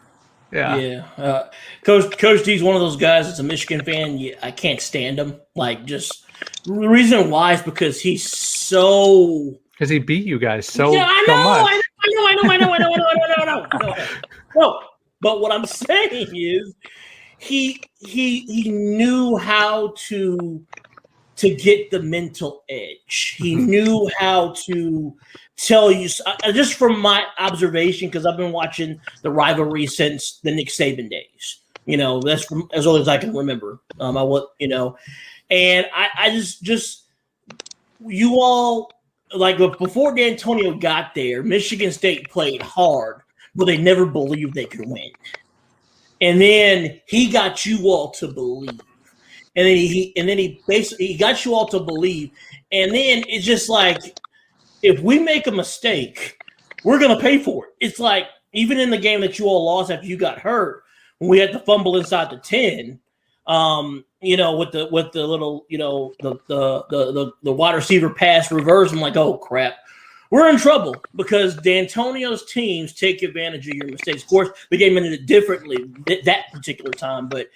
Yeah. Coach D's one of those guys that's a Michigan fan. I can't stand him. Like, just the reason why is because he's so. Because he beat you guys so much. I know. No, but what I'm saying is, he knew how to get the mental edge. He knew how to tell you, just from my observation, because I've been watching the rivalry since the Nick Saban days. That's from as old as I can remember. And I just you all, like, before D'Antonio got there, Michigan State played hard, but they never believed they could win. And then he got you all to believe. And then he basically got you all to believe. And then it's just like, if we make a mistake, we're gonna pay for it. It's like, even in the game that you all lost after you got hurt, when we had to fumble inside the 10, with the little, the wide receiver pass reverse, I'm like, oh crap. We're in trouble because D'Antonio's teams take advantage of your mistakes. Of course, the game ended it differently that particular time, but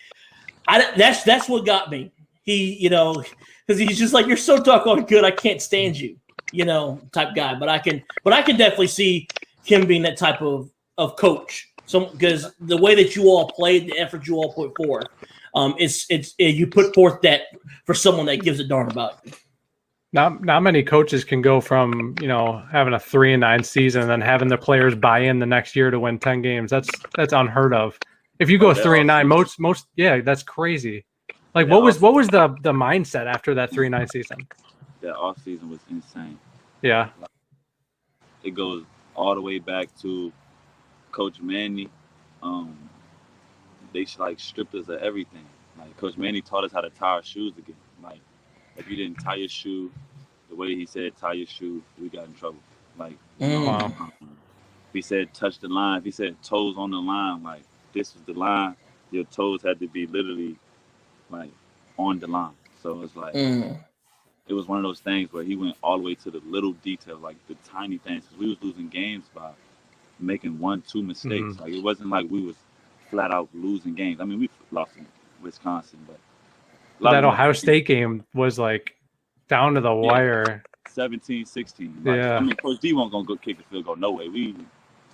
that's what got me. He, because he's just like, you're so doggone good, I can't stand you, type guy. But I can definitely see him being that type of coach. So because the way that you all played, the effort you all put forth, you put forth that for someone that gives a darn about you. Not many coaches can go from having a 3-9 season and then having their players buy in the next year to win 10 games. That's unheard of. If you go 3-9, most that's crazy. Like what was the mindset after that 3-9 season? That off season was insane. Yeah, it goes all the way back to Coach Manny. They stripped us of everything. Like Coach Manny taught us how to tie our shoes again. Like, if you didn't tie your shoe the way he said tie your shoe, we got in trouble. Like, wow. If he said touch the line, if he said toes on the line, like this was the line, your toes had to be literally like on the line. So it's like it was one of those things where he went all the way to the little details, like the tiny things. Because we was losing games by making 1-2 mistakes. Like it wasn't like we was flat out losing games. I mean, we lost in Wisconsin, but that Ohio State game was like down to the wire. 17-16. Like, yeah. I mean, Coach D won't go kick the field goal. No way. We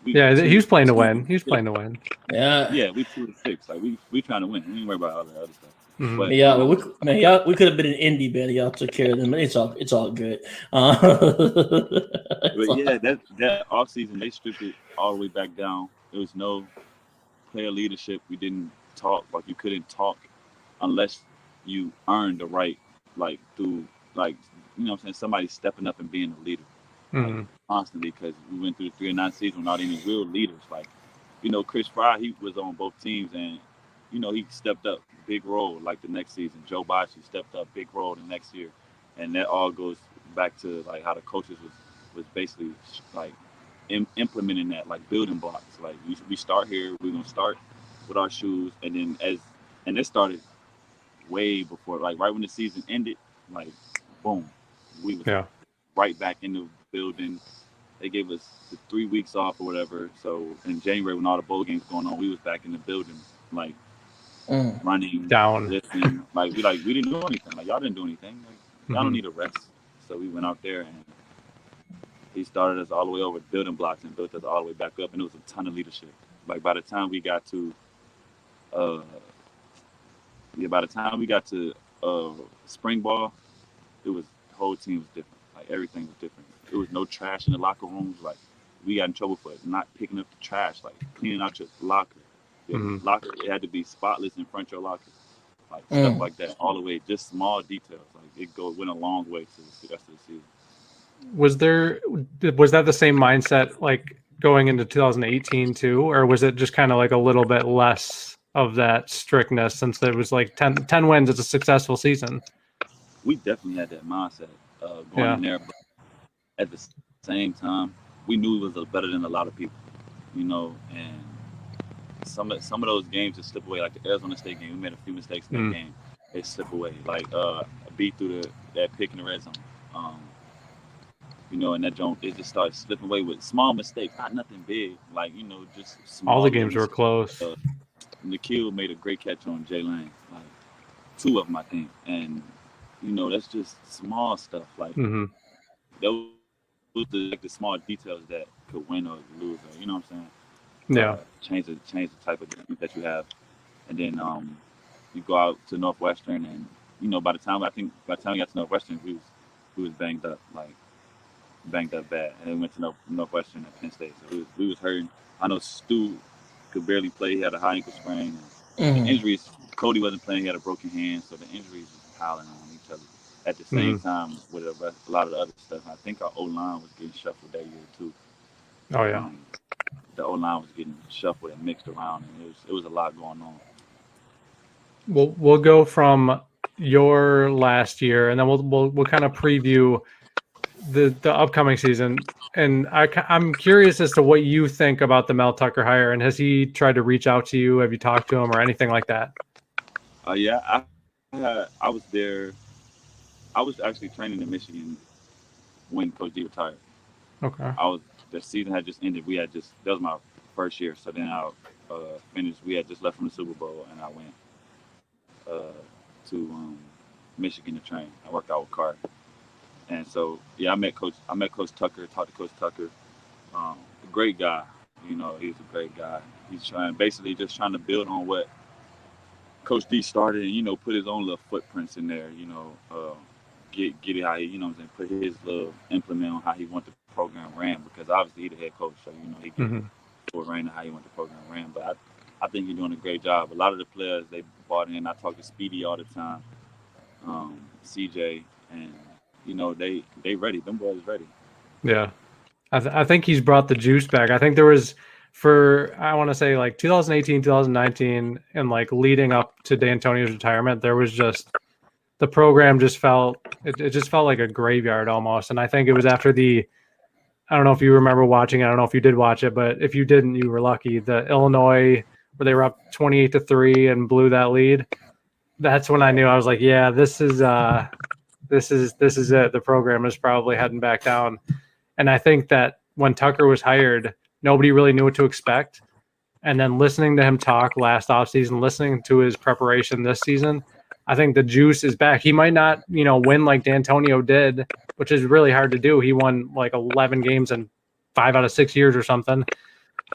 he was playing to win. He was playing to win. Yeah. Yeah, we 2-6. Like we trying to win. We ain't worry about all that other stuff. Mhm. But Yeah, we could have been an indie band. Y'all took care of them. It's all good. but yeah, that off season they stripped it all the way back down. There was no player leadership. We didn't talk. Like you couldn't talk unless you earned the right, like through like what I'm saying, somebody stepping up and being a leader. Mhm. Constantly, because we went through the 3-9 season without any real leaders. Like, Chris Fry, he was on both teams, and he stepped up big role like the next season. Joe Bocci stepped up big role the next year, and that all goes back to like how the coaches was basically like implementing that, like building blocks. Like we start here, we're gonna start with our shoes, and then and it started way before, like right when the season ended, like boom, we was right back in the building. They gave us the 3 weeks off or whatever. So in January, when all the bowl games going on, we was back in the building, like running down. lifting. Like we didn't do anything. Like y'all didn't do anything. Like, y'all don't need a rest. So we went out there, and he started us all the way over building blocks and built us all the way back up. And it was a ton of leadership. Like by the time we got to spring ball, it was the whole team was different. Like everything was different. There was no trash in the locker rooms. Like we got in trouble for not picking up the trash, like cleaning out your locker. Locker, it had to be spotless in front of your locker. Like stuff like that, all the way, just small details. Like went a long way to the rest of the season. Was that the same mindset like going into 2018 too, or was it just kind of like a little bit less of that strictness since there was like 10 wins? It's a successful season. We definitely had that mindset going in there, but at the same time, we knew it was better than a lot of people, and some of those games just slip away. Like the Arizona State game, we made a few mistakes in that game. They slip away. Like a beat through that pick in the red zone. And that joint, it just started slipping away with small mistakes, not nothing big. Like, just small. All the games were close. Nikhil made a great catch on Jay Lane. Like 2 of them, I think. And, that's just small stuff. Like, those the small details that could win or lose. Or, you know what I'm saying? Yeah. Change the type of game that you have. And then you go out to Northwestern, and, by the time we got to Northwestern, we was banged up. Like, banged up bad, and then we went to Northwestern at Penn State. So we was hurting. I know Stu could barely play. He had a high ankle sprain. The injuries, Cody wasn't playing. He had a broken hand, so the injuries was piling on each other. At the same time with a lot of the other stuff. I think our O-line was getting shuffled that year too. Oh yeah. The O-line was getting shuffled and mixed around, and it was a lot going on. We'll go from your last year, and then we'll kind of preview the upcoming season. And I'm curious as to what you think about the Mel Tucker hire, and has he tried to reach out to you? Have you talked to him or anything like that? Yeah, I was there. I was actually training in Michigan when Coach D retired. Okay. The season had just ended. That was my first year. So then I finished. We had just left from the Super Bowl, and I went to Michigan to train. I worked out with Carter. And so, I met Coach Tucker, talked to Coach Tucker. A great guy, he's a great guy. He's trying to build on what Coach D started and, put his own little footprints in there, get it how he, put his little implement on how he want the program ran, because obviously he's the head coach, so, he can full reign of how he want the program ran. But I think he's doing a great job. A lot of the players they brought in, I talk to Speedy all the time, CJ, and they ready. Them boys ready. Yeah. I think he's brought the juice back. I think there was, I want to say like 2018, 2019, and like leading up to D'Antonio's retirement, there was just, the program just felt like a graveyard almost. And I think it was after I don't know if you remember watching it. I don't know if you did watch it, but if you didn't, you were lucky. The Illinois, where they were up 28-3 and blew that lead. That's when I knew. I was like, yeah, this is it. The program is probably heading back down. And I think that when Tucker was hired, nobody really knew what to expect. And then listening to him talk last offseason, listening to his preparation this season, I think the juice is back. He might not, win like D'Antonio did, which is really hard to do. He won like 11 games in 5 out of 6 years or something.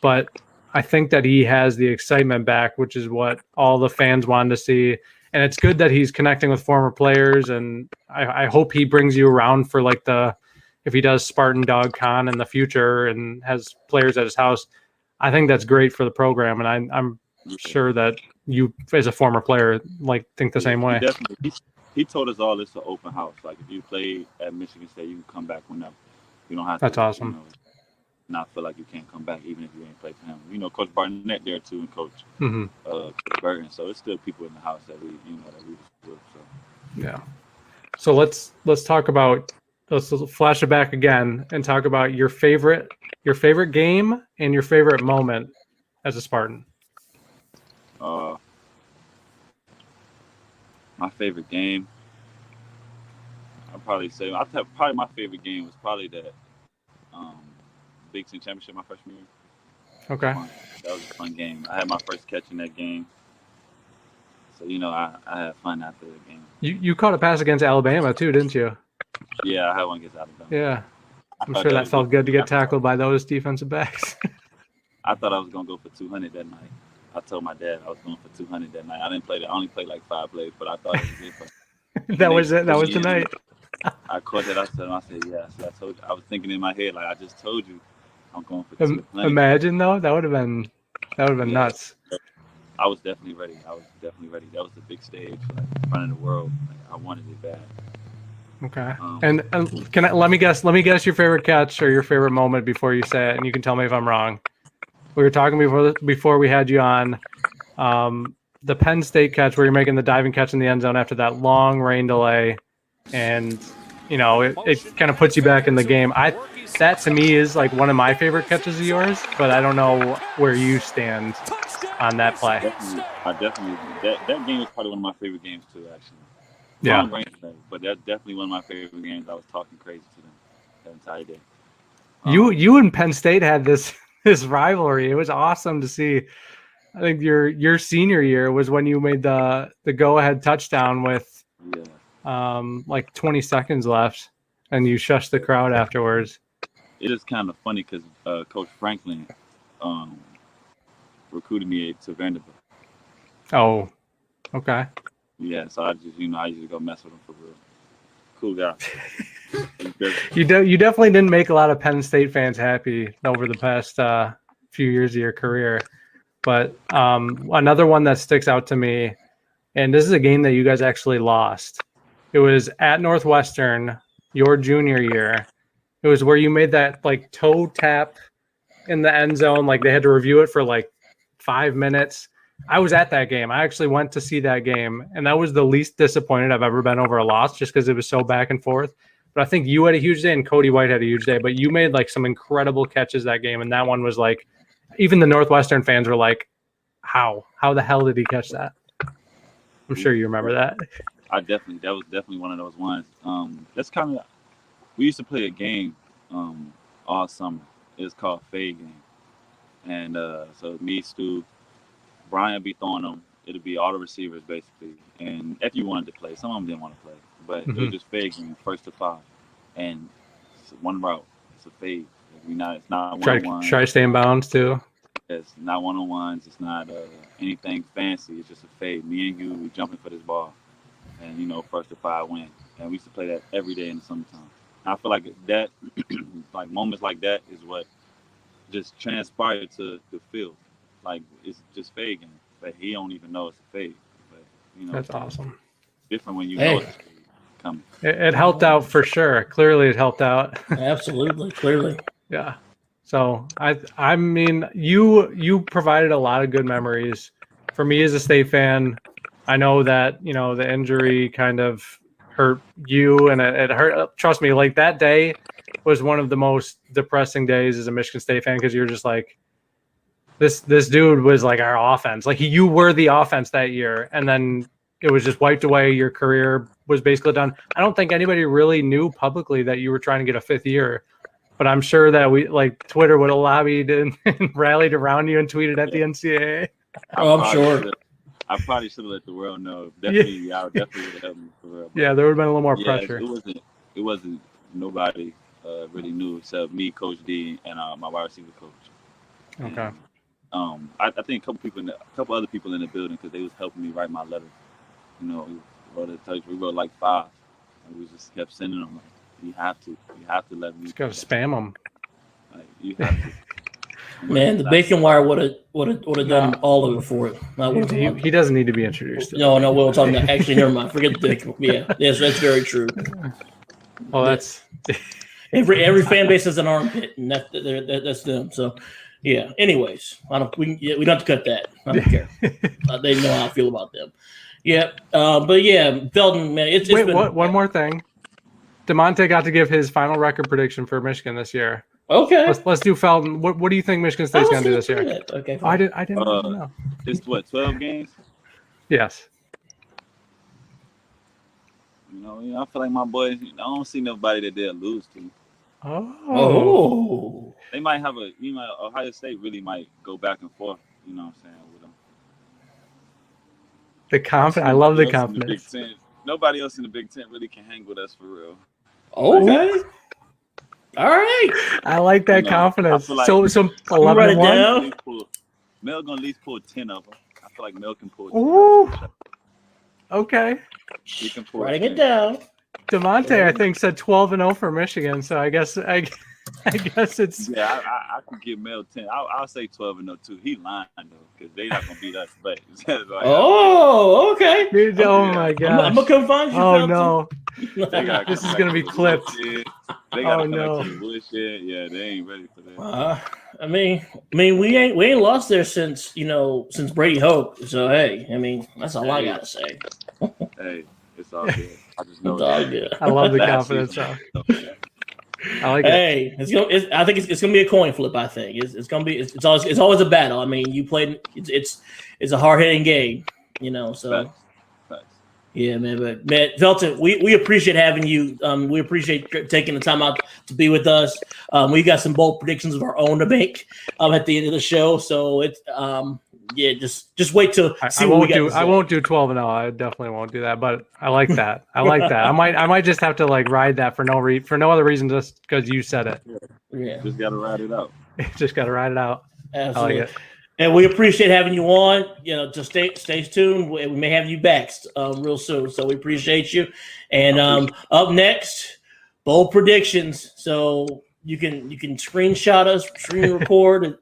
But I think that he has the excitement back, which is what all the fans wanted to see. And it's good that he's connecting with former players, and I hope he brings you around for like if he does Spartan Dog Con in the future and has players at his house. I think that's great for the program, and I'm sure that you, as a former player, like think the same way. He told us all it's an open house. Like if you play at Michigan State, you can come back whenever. You don't have That's to. awesome. You know, not feel like you can't come back even if you ain't play for him. You know, Coach Barnett there too, and Coach Burton. So it's still people in the house that we was with. So yeah. So let's talk about, let's flash it back again and talk about your favorite game and your favorite moment as a Spartan. My favorite game, I'll probably say probably my favorite game was probably that Big Ten Championship my freshman year. Okay. That was a fun game. I had my first catch in that game. So, you know, I had fun after the game. You caught a pass against Alabama too, didn't you? Yeah, I had one against Alabama. Yeah. I'm sure that felt good to get tackled by those defensive backs. I thought I was going to go for 200 that night. I told my dad I was going for 200 that night. I only played like 5 plays, but I thought it was good. That was it. That was the night. I caught it. I said, yes. I told you. I was thinking in my head, like, I just told you I'm going for 200. Imagine, though. That would have been nuts. I was definitely ready. That was the big stage, like, in front of the world. Like, I wanted it bad. Okay. And let me guess your favorite catch or your favorite moment before you say it, and you can tell me if I'm wrong. We were talking before we had you on the Penn State catch where you're making the diving catch in the end zone after that long rain delay, and you know it kind of puts you back in the game. That to me is like one of my favorite catches of yours, but I don't know where you stand on that play. Definitely that game was probably one of my favorite games too, actually. Yeah. Long rain delay, but that's definitely one of my favorite games. I was talking crazy to them that entire day. You and Penn State had this rivalry. It was awesome to see. I think your senior year was when you made the go-ahead touchdown with like 20 seconds left, and you shushed the crowd afterwards. It is kind of funny because Coach Franklin recruited me to Vanderbilt. Oh, okay. Yeah, so I used to go mess with him for real. Cool guy. You definitely didn't make a lot of Penn State fans happy over the past few years of your career. But another one that sticks out to me, and this is a game that you guys actually lost. It was at Northwestern, your junior year. It was where you made that like toe tap in the end zone. Like they had to review it for like 5 minutes. I was at that game. I actually went to see that game, and that was the least disappointed I've ever been over a loss just because it was so back and forth. But I think you had a huge day and Cody White had a huge day, but you made like some incredible catches that game. And that one was like, even the Northwestern fans were like, how the hell did he catch that? I'm sure you remember that. That was definitely one of those ones. That's kind of, we used to play a game all summer. It was called Fade Game. And so me, Stu, Brian be throwing them. It'll be all the receivers basically. And if you wanted to play, some of them didn't want to play, but it was just fade game, 1st to 5, and it's one route. It's a fade. It's not one-on-one. Try to stay in bounds too. It's not one-on-ones. It's not anything fancy. It's just a fade. Me and you, we jumping for this ball, and 1st to 5 win. And we used to play that every day in the summertime. And I feel like that, like moments like that, is what just transpired to the field. Like it's just fade game, but he don't even know it's a fade. But that's awesome. It's different when you know it's coming. It helped out for sure. Clearly, it helped out. Absolutely, clearly. Yeah. So I mean, you provided a lot of good memories for me as a State fan. I know that the injury kind of hurt you, and it hurt. Trust me, like that day was one of the most depressing days as a Michigan State fan because you're just like, this dude was like our offense. Like you were the offense that year, and then it was just wiped away. Your career was basically done. I don't think anybody really knew publicly that you were trying to get a 5th year, but I'm sure that Twitter would have lobbied and rallied around you and tweeted at the NCAA. Oh, I'm sure. I probably should have let the world know. Definitely, I definitely would have helped me for real. Yeah, there would have been a little more pressure. It wasn't nobody really knew except me, Coach D, and my wide receiver coach. Okay. And, I think a couple other people in the building because they was helping me write my letter. You know, we wrote like 5, and we just kept sending them. Like, you have to let me. Just gotta spam them. Like, you have to. Man, the bacon wire would have done all of it for it. He doesn't need to be introduced. No, we'll talk about. Actually, never mind. Forget the bacon. Yeah, yes, that's very true. Well, that's every fan base has an armpit, and that's them. So, yeah. Anyways, we don't have to cut that. I don't care. They know how I feel about them. Yeah, but yeah, Felton, man, it's wait. been, One more thing. Dymonte got to give his final record prediction for Michigan this year. Okay. Let's do Felton. What do you think Michigan State's going to do this year? Okay. I didn't know. It's what, 12 games? Yes. You know, I feel like my boys. I don't see nobody that they'll lose to. Oh. They might have Ohio State really might go back and forth. You know what I'm saying, with them. The confidence. I love the confidence. Nobody else in the Big Ten really can hang with us for real. Okay. All right. I like that confidence. Like so 11-1. Mel gonna at least pull 10 of them. I feel like Mel can pull 10. Ooh. Okay. He can pull Writing 10. it down. Dymonte, I think, said 12-0 for Michigan. So I guess it's. Yeah, I could give Mel 10. I'll say 12-0 too. He lying though, because they not gonna beat us. But like, okay. Oh my God. I'm gonna come find you. Oh no. This is gonna be clipped. They gotta come back to the bullshit. Yeah, they ain't ready for that. I mean, we ain't lost there since Brady Hoke. So hey, I mean, that's all I gotta say. Hey, it's all good. I just know it's all good. I love the confidence. I like it. Hey, I think it's gonna be a coin flip. I think it's gonna be. It's always a battle. I mean, you played. It's a hard hitting game. So. Facts. Yeah, man. But man, Felton, we appreciate having you. We appreciate taking the time out to be with us. We got some bold predictions of our own to make at the end of the show. So it's just wait till see what we got. I won't do 12-0. I definitely won't do that. But I like that. I like that. I might just have to ride that for no other reason, just because you said it. Yeah, just gotta ride it out. Just gotta ride it out. Absolutely. I like it. And we appreciate having you on. Just stay tuned. We may have you back real soon. So we appreciate you. And up next, bold predictions. So you can screenshot us, screen record, and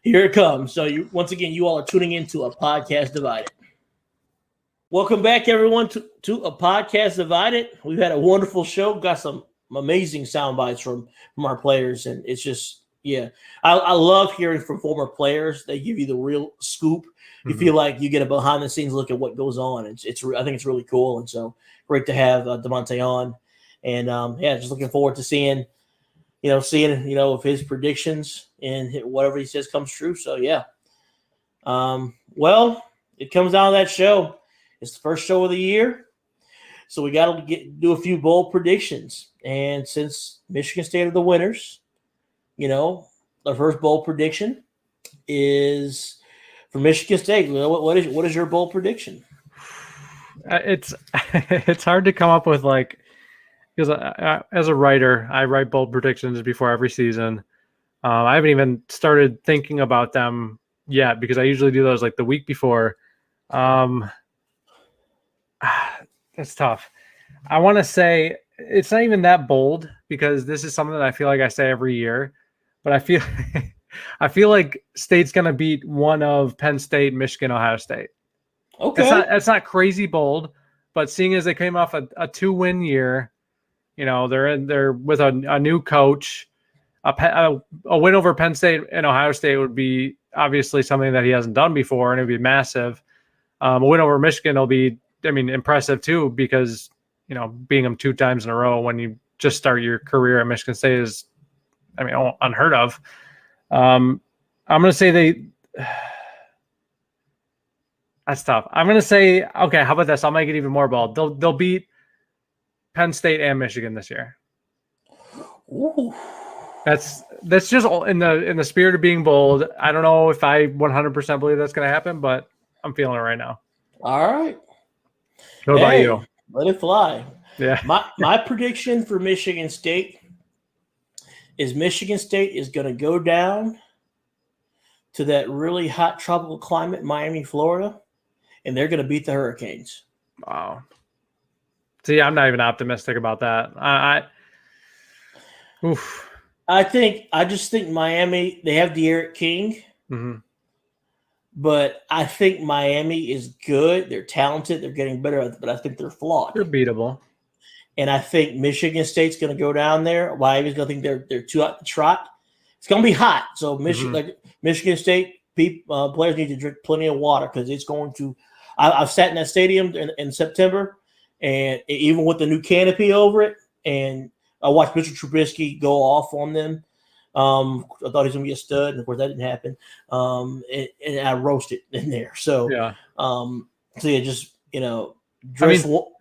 here it comes. So once again, you all are tuning into A Podcast Divided. Welcome back, everyone, to A Podcast Divided. We've had a wonderful show. Got some amazing sound bites from our players, and it's just. Yeah, I love hearing from former players. They give you the real scoop. You feel like you get a behind the scenes look at what goes on. I think it's really cool, and so great to have Dymonte on. And just looking forward to seeing if his predictions and whatever he says comes true. So yeah, well, it comes down to that show. It's the first show of the year, so we got to do a few bold predictions. And since Michigan State are the winners. The first bold prediction is for Michigan State. What is your bold prediction? It's hard to come up with because as a writer, I write bold predictions before every season. I haven't even started thinking about them yet because I usually do those the week before. It's tough. I want to say it's not even that bold because this is something that I feel like I say every year. But I feel like State's going to beat one of Penn State, Michigan, Ohio State. Okay. It's not crazy bold, but seeing as they came off a 2-win year, they're with a new coach. A win over Penn State and Ohio State would be obviously something that he hasn't done before, and it would be massive. A win over Michigan will be, impressive too, because, beating them 2 times in a row when you just start your career at Michigan State is, unheard of. I'm going to say that's tough. I'm going to say, okay, how about this? I'll make it even more bold. They'll beat Penn State and Michigan this year. Ooh. That's just in the spirit of being bold. I don't know if I 100% believe that's going to happen, but I'm feeling it right now. All right. What about you? Let it fly. Yeah. My prediction for Michigan State is Michigan State is going to go down to that really hot tropical climate, Miami, Florida, and they're going to beat the Hurricanes. Wow. See, I'm not even optimistic about that. Oof. I just think Miami, they have De'Aaron King, but I think Miami is good. They're talented. They're getting better, but I think they're flawed. They're beatable. And I think Michigan State's going to go down there. Miami's going to think they're too hot to trot. It's going to be hot. So Michigan State players need to drink plenty of water because it's going to. I've sat in that stadium in September, and even with the new canopy over it, and I watched Mitchell Trubisky go off on them. I thought he was going to be a stud, and of course that didn't happen. And I roasted in there. So yeah. Just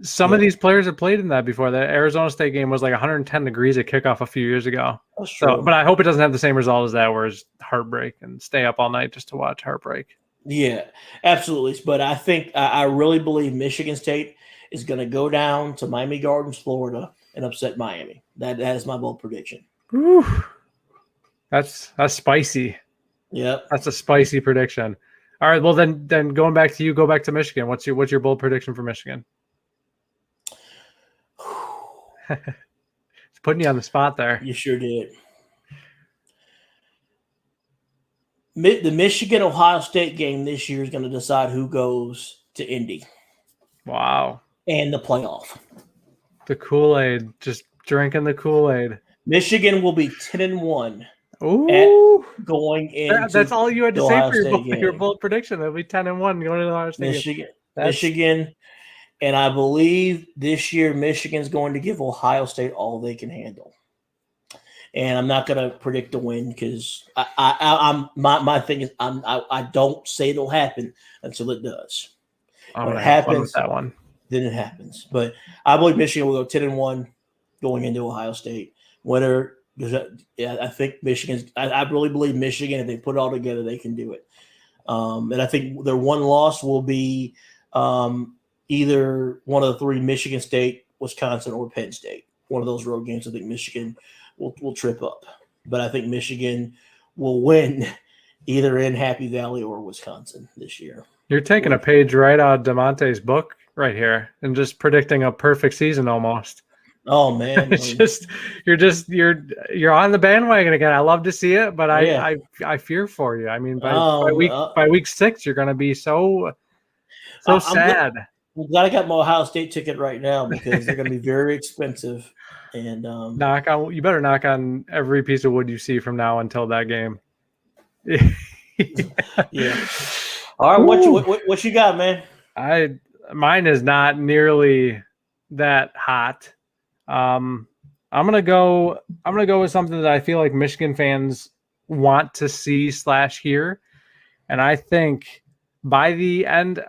some of these players have played in that before. The Arizona State game was like 110 degrees at kickoff a few years ago. That's true. So, but I hope it doesn't have the same result as that, where it's heartbreak and stay up all night just to watch heartbreak. Yeah, absolutely. But I think I really believe Michigan State is going to go down to Miami Gardens, Florida, and upset Miami. That is my bold prediction. Whew. That's spicy. Yep. That's a spicy prediction. All right. Well, then going back to you, go back to Michigan. What's your bold prediction for Michigan? It's putting you on the spot there. You sure did. The Michigan-Ohio State game this year is going to decide who goes to Indy. Wow. And the playoff. The Kool-Aid. Just drinking the Kool-Aid. Michigan will be 10-1. Ooh. Going into that's all you had to say for your game. bold prediction. It'll be 10-1 going to the Ohio State. Michigan. And I believe this year Michigan's going to give Ohio State all they can handle. And I'm not going to predict the win because my thing is I don't say it'll happen until it does. When it happens, that one. Then it happens. But I believe Michigan will go 10-1 going into Ohio State. I think Michigan's. I really believe Michigan. If they put it all together, they can do it. And I think their one loss will be either one of the three: Michigan State, Wisconsin, or Penn State. One of those road games. I think Michigan will trip up, but I think Michigan will win either in Happy Valley or Wisconsin this year. You're taking a page right out of Dymonte's book right here and just predicting a perfect season almost. Oh man. It's you're on the bandwagon again. I love to see it, but I fear for you. I mean, by week 6, you're going to be so sad. I'm glad I got my Ohio State ticket right now because they're going to be very expensive. And you better knock on every piece of wood you see from now until that game. Yeah. All right, what you got, man? Mine is not nearly that hot. I'm gonna go with something that I feel like Michigan fans want to see / hear, and I think by the end,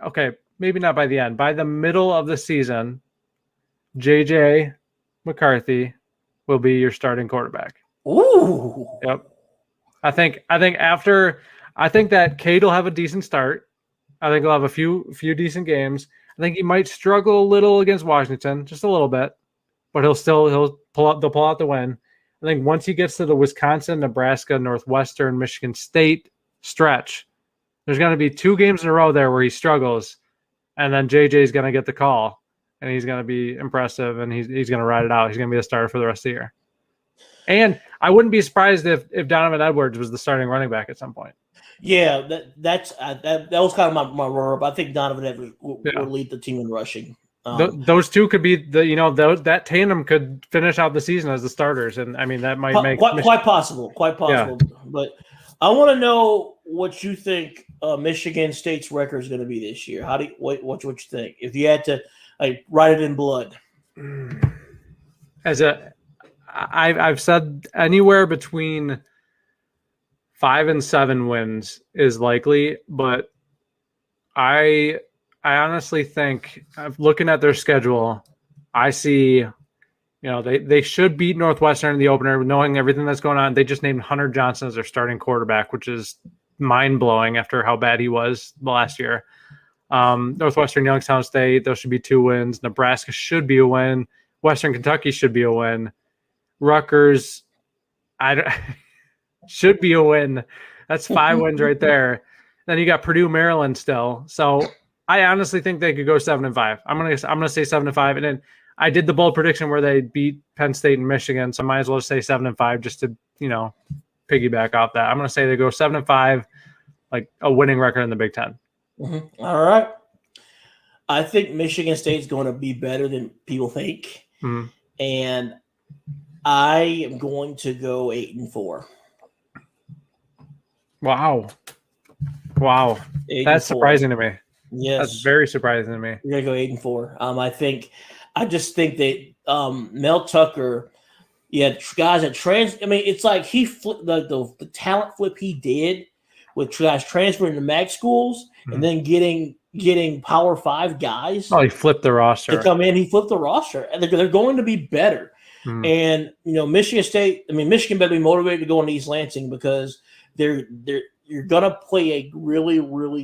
maybe not by the end, by the middle of the season, JJ McCarthy will be your starting quarterback. Ooh. Yep. I think that Cade will have a decent start. I think he'll have a few decent games. I think he might struggle a little against Washington, just a little bit, but they'll pull out the win. I think once he gets to the Wisconsin, Nebraska, Northwestern, Michigan State stretch, there's going to be 2 games in a row there where he struggles, and then JJ's going to get the call. And he's going to be impressive, and he's going to ride it out. He's going to be a starter for the rest of the year. And I wouldn't be surprised if Donovan Edwards was the starting running back at some point. Yeah, that was kind of my runner-up. I think Donovan Edwards will lead the team in rushing. Those two could be that tandem could finish out the season as the starters, and I mean that might make quite possible. Yeah. But I want to know what you think Michigan State's record is going to be this year. What you think? If you had to write it in blood. I've said anywhere between 5 and 7 wins is likely, but I honestly think, looking at their schedule, I see, they should beat Northwestern in the opener, knowing everything that's going on. They just named Hunter Johnson as their starting quarterback, which is mind blowing after how bad he was the last year. Northwestern, Youngstown State, those should be 2 wins. Nebraska should be a win. Western Kentucky should be a win. Rutgers, should be a win. That's 5 wins right there. Then you got Purdue, Maryland still. So I honestly think they could go 7-5. I'm gonna say 7-5, and then I did the bold prediction where they beat Penn State and Michigan, so I might as well say 7-5 just to piggyback off that. I'm gonna say they go 7-5, like a winning record in the Big Ten. Mm-hmm. All right. I think Michigan State's going to be better than people think, and I am going to go 8-4. Wow, 8-4. That's surprising to me. Yes, that's very surprising to me. You're gonna go 8-4. I just think that Mel Tucker, guys that it's like he flipped the talent flip he did with guys transferring to mag schools and then getting Power 5 guys. Oh, he flipped the roster to come in. He flipped the roster, and they're going to be better. And Michigan State. Michigan better be motivated to go into East Lansing because you're gonna play a really more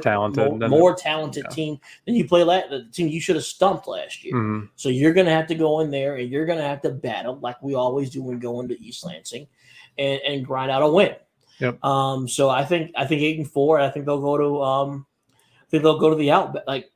talented team than you play the team you should have stumped last year. So you're gonna have to go in there and you're gonna have to battle like we always do when going to East Lansing, and grind out a win. Yep. So I think 8-4. I think they'll go to the Outback. Like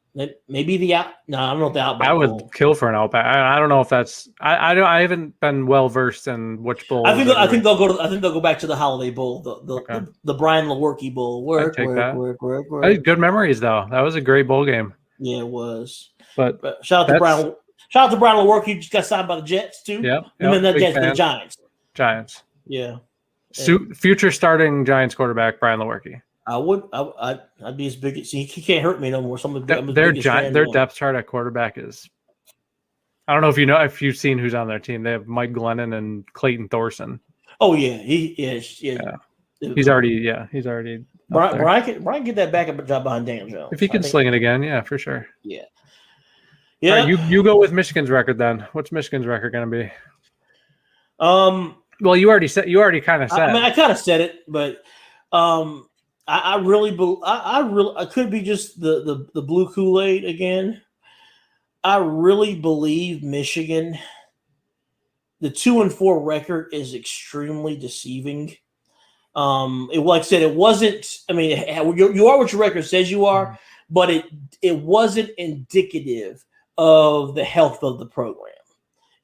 maybe the out. No, I don't know if the Outback. I would kill for an Outback. I don't know if that's. I haven't been well versed in which bowl. I think they'll go back to the Holiday Bowl, the Brian Lewerke Bowl. Work. Good memories though. That was a great bowl game. Yeah, it was. But shout out to Brian. Shout out to Brian Lewerke. He just got signed by the Jets too. Yep. And then the Giants. Giants. Yeah. Future starting Giants quarterback Brian Lewerke. I'd be as big as he can't hurt me no more. Their depth chart at quarterback is. I don't know if you've seen who's on their team. They have Mike Glennon and Clayton Thorson. Oh yeah, he is. Yeah. He's already. Brian get that backup job behind Daniel Jones. If he can sling it again, yeah, for sure. Yeah. Yeah. Right, you go with Michigan's record then. What's Michigan's record going to be? Well, you already kind of said. I kind of said it, but I could be just the blue Kool-Aid again. I really believe Michigan. The 2-4 record is extremely deceiving. Like I said, it wasn't. You are what your record says you are, but it wasn't indicative of the health of the program.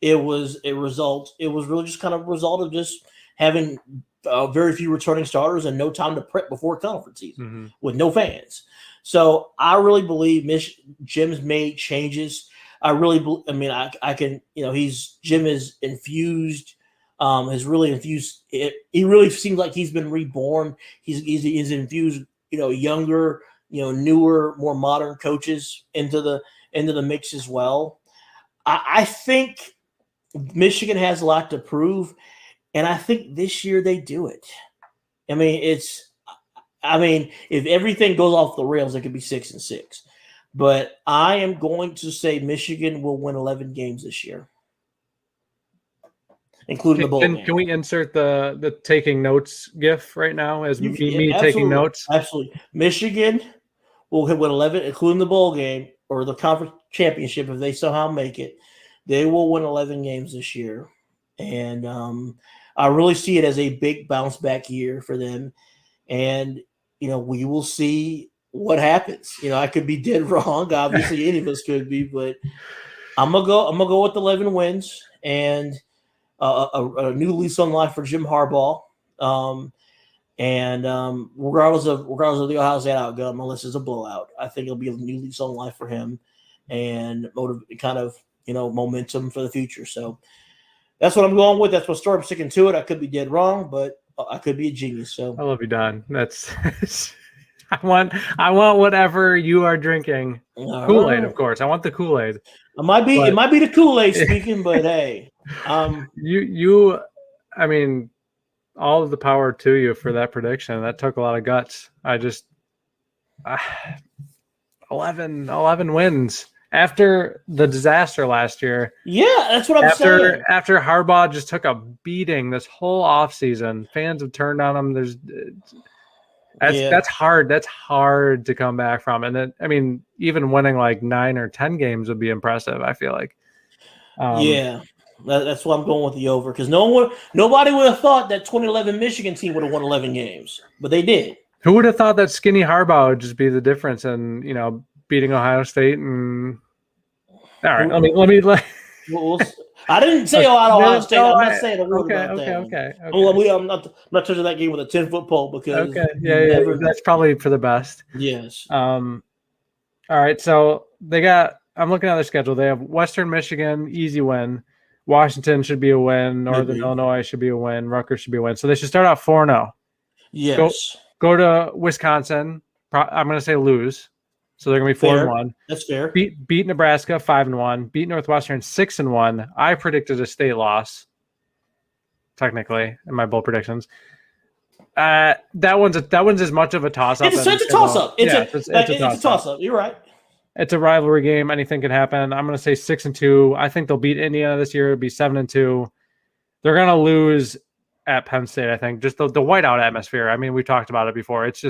It was a result. It was really just kind of a result of just having very few returning starters and no time to prep before conference season with no fans. So I really believe Jim's made changes. I really, I can, Jim is infused, has really infused it. He really seems like he's been reborn. He's infused, younger, newer, more modern coaches into the mix as well. I think Michigan has a lot to prove, and I think this year they do it. If everything goes off the rails, it could be 6-6. But I am going to say Michigan will win 11 games this year, including the bowl game. Can we insert the taking notes gif right now as me taking notes? Absolutely. Michigan will win 11, including the bowl game or the conference championship if they somehow make it. They will win 11 games this year. And I really see it as a big bounce back year for them. And, we will see what happens. I could be dead wrong. Obviously, any of us could be, but I'm gonna go with 11 wins and a new lease on life for Jim Harbaugh. Regardless of the Ohio State outcome, unless it's a blowout, I think it'll be a new lease on life for him and momentum for the future. So that's what I'm going with. That's what story I'm sticking to it. I could be dead wrong, but I could be a genius. So I love you, Don. That's I want whatever you are drinking. Kool-Aid, of course. I want the Kool-Aid. It might be the Kool-Aid speaking, but hey, all of the power to you for that prediction. That took a lot of guts. 11 wins after the disaster last year. Yeah, that's what I'm saying. After Harbaugh just took a beating this whole offseason, fans have turned on him. That's hard. That's hard to come back from. And then, even winning like 9 or 10 games would be impressive, I feel like. That's why I'm going with the over, because nobody would have thought that 2011 Michigan team would have won 11 games, but they did. Who would have thought that skinny Harbaugh would just be the difference in, beating Ohio State? And all right, let me. I didn't say Ohio State. I'm not saying a word okay, about that. Okay. I'm not touching that game with a 10-foot pole because yeah, that's probably for the best. Yes. All right, so I'm looking at their schedule. They have Western Michigan, easy win. Washington should be a win. Northern Illinois should be a win. Rutgers should be a win. So they should start out 4-0. Yes. Go to Wisconsin. I'm going to say lose. So they're going to be 4-1. That's fair. Beat Nebraska 5-1. Beat Northwestern 6-1. I predicted a state loss. Technically, in my bold predictions. That one's as much of a toss-up. It's a toss-up. It's a toss-up. You're right. It's a rivalry game. Anything can happen. I'm going to say 6-2. I think they'll beat Indiana this year. It'll be 7-2. They're going to lose at Penn State, I think. Just the whiteout atmosphere. I mean, we talked about it before. It's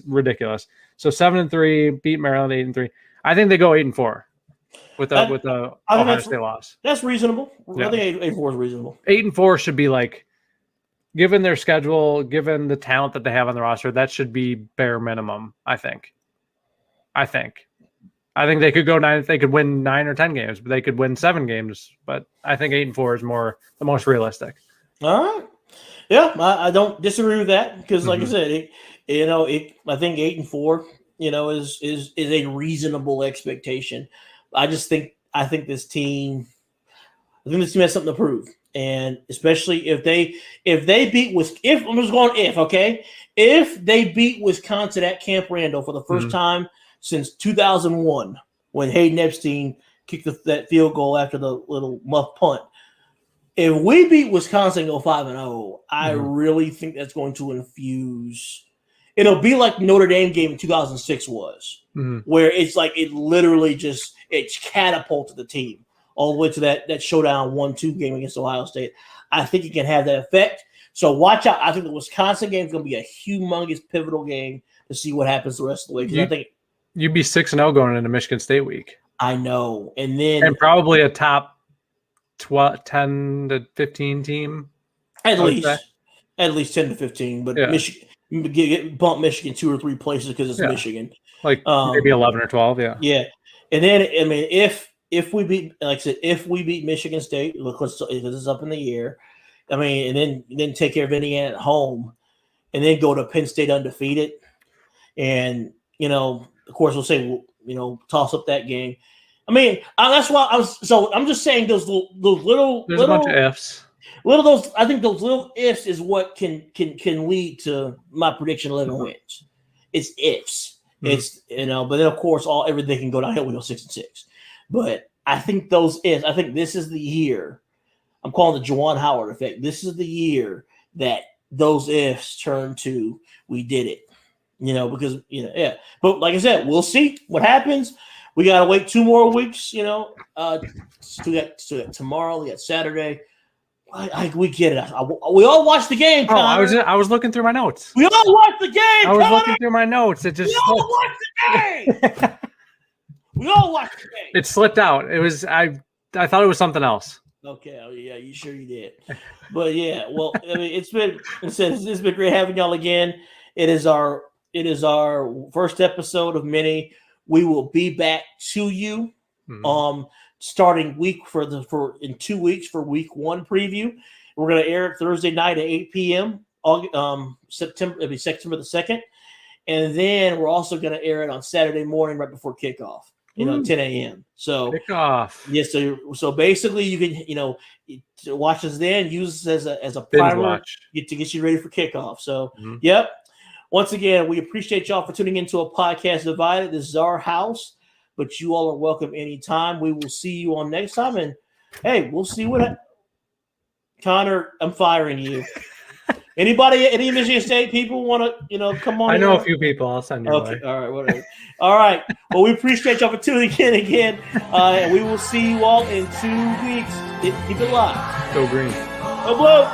ridiculous. So 7-3, beat Maryland 8-3. I think they go 8-4 with the Ohio State loss. That's reasonable. Yeah. I think 8-4 is reasonable. 8-4 should be like, given their schedule, given the talent that they have on the roster, that should be bare minimum. I think they could go 9. They could win 9 or 10 games, but they could win 7 games. But I think 8-4 is the most realistic. All right. Yeah, I don't disagree with that because, like I said, I think 8-4, is a reasonable expectation. I think this team has something to prove, and especially if they beat if they beat Wisconsin at Camp Randall for the first time since 2001 when Hayden Epstein kicked that field goal after the little muff punt. If we beat Wisconsin and go 5-0, I really think that's going to infuse. It'll be like Notre Dame game in 2006 was, where it's like it literally it's catapulted the team all the way to that showdown 1-2 game against Ohio State. I think it can have that effect. So watch out. I think the Wisconsin game is going to be a humongous pivotal game to see what happens the rest of the way. I think you'd be 6-0 going into Michigan State week. I know, and probably a top 10 to 15 team. At least 10 to 15, but Michigan bump Michigan 2 or 3 places because it's Michigan. Like maybe 11 or 12, yeah. Yeah. And then if we beat, like I said, if we beat Michigan State, because it's up in the air, and then take care of Indiana at home, and then go to Penn State undefeated, and of course we'll say toss up that game. That's why I'm just saying those little. There's a bunch of ifs. I think those little ifs is what can lead to my prediction 11 wins. It's ifs. It's but then of course everything can go downhill. We go 6-6. But I think those ifs. I think this is the year. I'm calling the Juwan Howard effect. This is the year that those ifs turn to we did it. Because But like I said, we'll see what happens. We gotta wait 2 more weeks. We got tomorrow. We got Saturday. We get it. We all watched the game. Connor. I was looking through my notes. We all watched the game. I was looking through my notes. We all watched the game. We all watched the game. It slipped out. It was I thought it was something else. Okay. Oh, yeah, you sure you did. But yeah, well, it's been great having y'all again. It is our first episode of many. We will be back to you. Starting in 2 weeks for week 1 preview. We're going to air it Thursday night at 8 p.m. September the 2nd. And then we're also going to air it on Saturday morning right before kickoff, 10 a.m. So kickoff. Yes. So basically you can, watch us then, use this as a primer to get you ready for kickoff. So, Yep. Once again, we appreciate y'all for tuning into a podcast divided. This is our house, but you all are welcome anytime. We will see you on next time. And hey, we'll see Connor, I'm firing you. Any Michigan State people want to, come on? I know a few people. I'll send you away. All right, whatever. All right. Well, we appreciate y'all for tuning in again. And we will see you all in 2 weeks. Keep it live. Go green. Go blue.